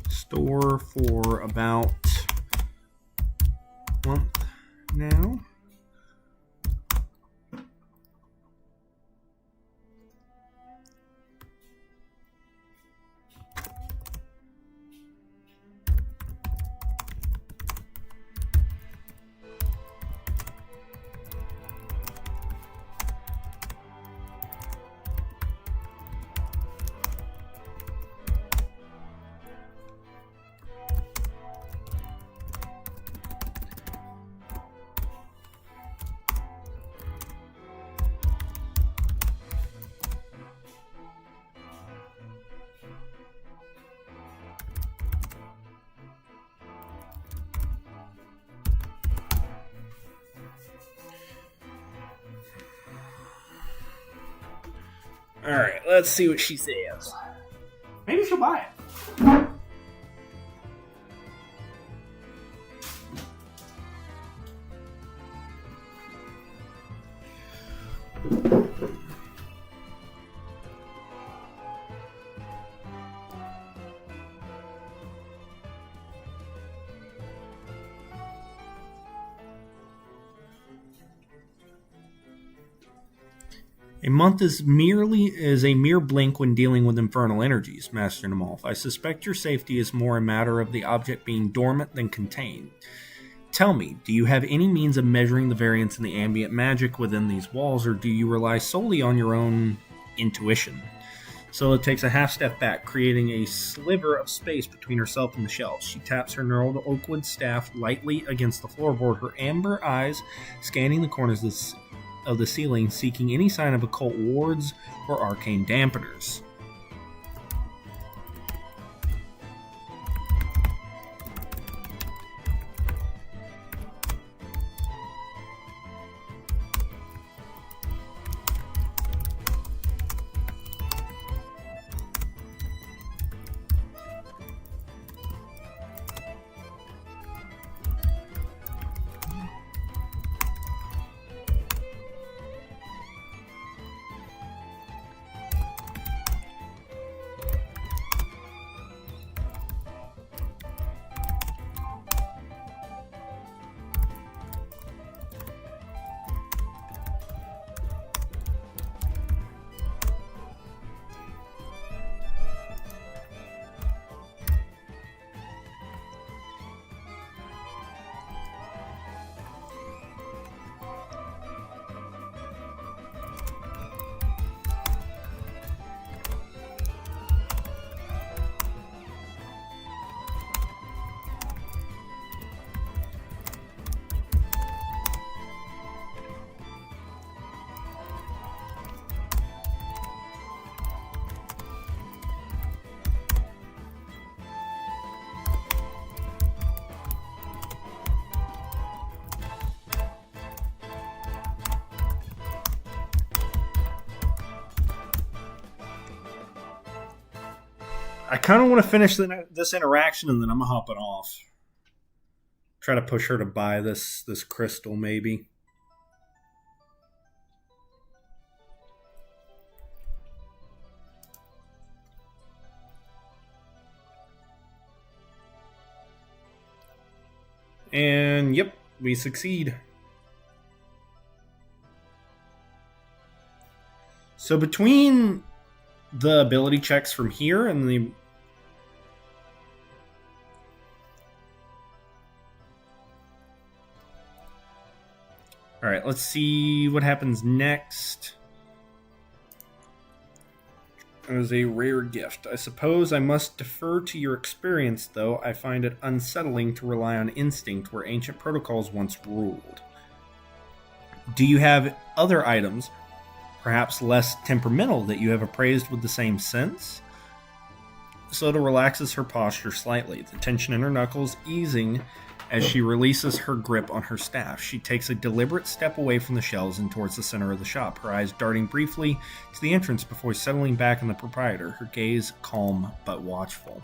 Store for about a month now. Alright, let's see what she says. Maybe she'll buy it. A month is a mere blink when dealing with infernal energies, Master Gnimalf. I suspect your safety is more a matter of the object being dormant than contained. Tell me, do you have any means of measuring the variance in the ambient magic within these walls, or do you rely solely on your own intuition? Scylla takes a half step back, creating a sliver of space between herself and the shelves. She taps her gnarled oakwood staff lightly against the floorboard, her amber eyes scanning the corners of the ceiling, seeking any sign of occult wards or arcane dampeners. I kind of want to finish this interaction and then I'm hopping off. Try to push her to buy this crystal, maybe. And yep, we succeed. So between the ability checks from here and the... Alright, let's see what happens next. As a rare gift. I suppose I must defer to your experience, though I find it unsettling to rely on instinct where ancient protocols once ruled. Do you have other items, perhaps less temperamental, that you have appraised with the same sense? Soda relaxes her posture slightly, the tension in her knuckles easing as she releases her grip on her staff. She takes a deliberate step away from the shelves and towards the center of the shop, her eyes darting briefly to the entrance before settling back on the proprietor, her gaze calm but watchful.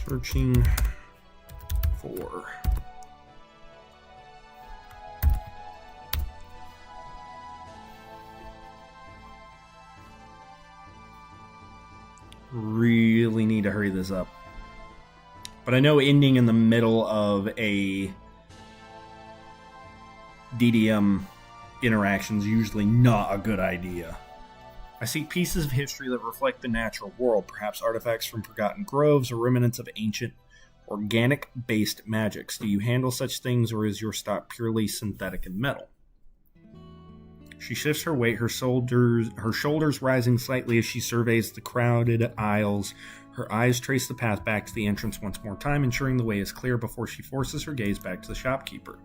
Searching for... Really need to hurry this up. But I know ending in the middle of a DDM interaction is usually not a good idea. I seek pieces of history that reflect the natural world, perhaps artifacts from forgotten groves or remnants of ancient, organic-based magics. Do you handle such things, or is your stock purely synthetic and metal? She shifts her weight, her shoulders rising slightly as she surveys the crowded aisles. Her eyes trace the path back to the entrance once more time, ensuring the way is clear before she forces her gaze back to the shopkeeper.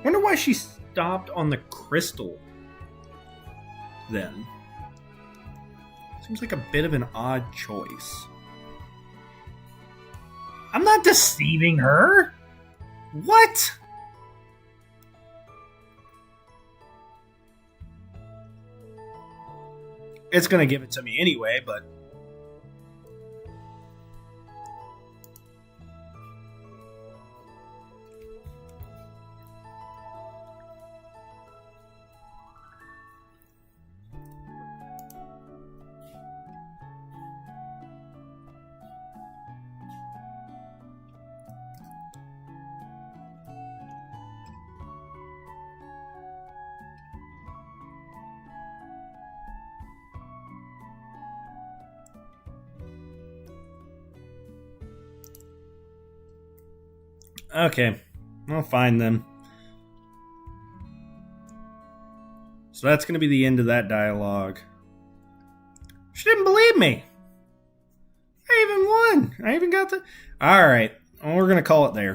Wonder why she stopped on the crystal. then. Seems like a bit of an odd choice. I'm not deceiving her. What? It's going to give it to me anyway, but... Okay, I'll find them. So that's going to be the end of that dialogue. She didn't believe me. I even won. I even got the... Alright, well, we're going to call it there.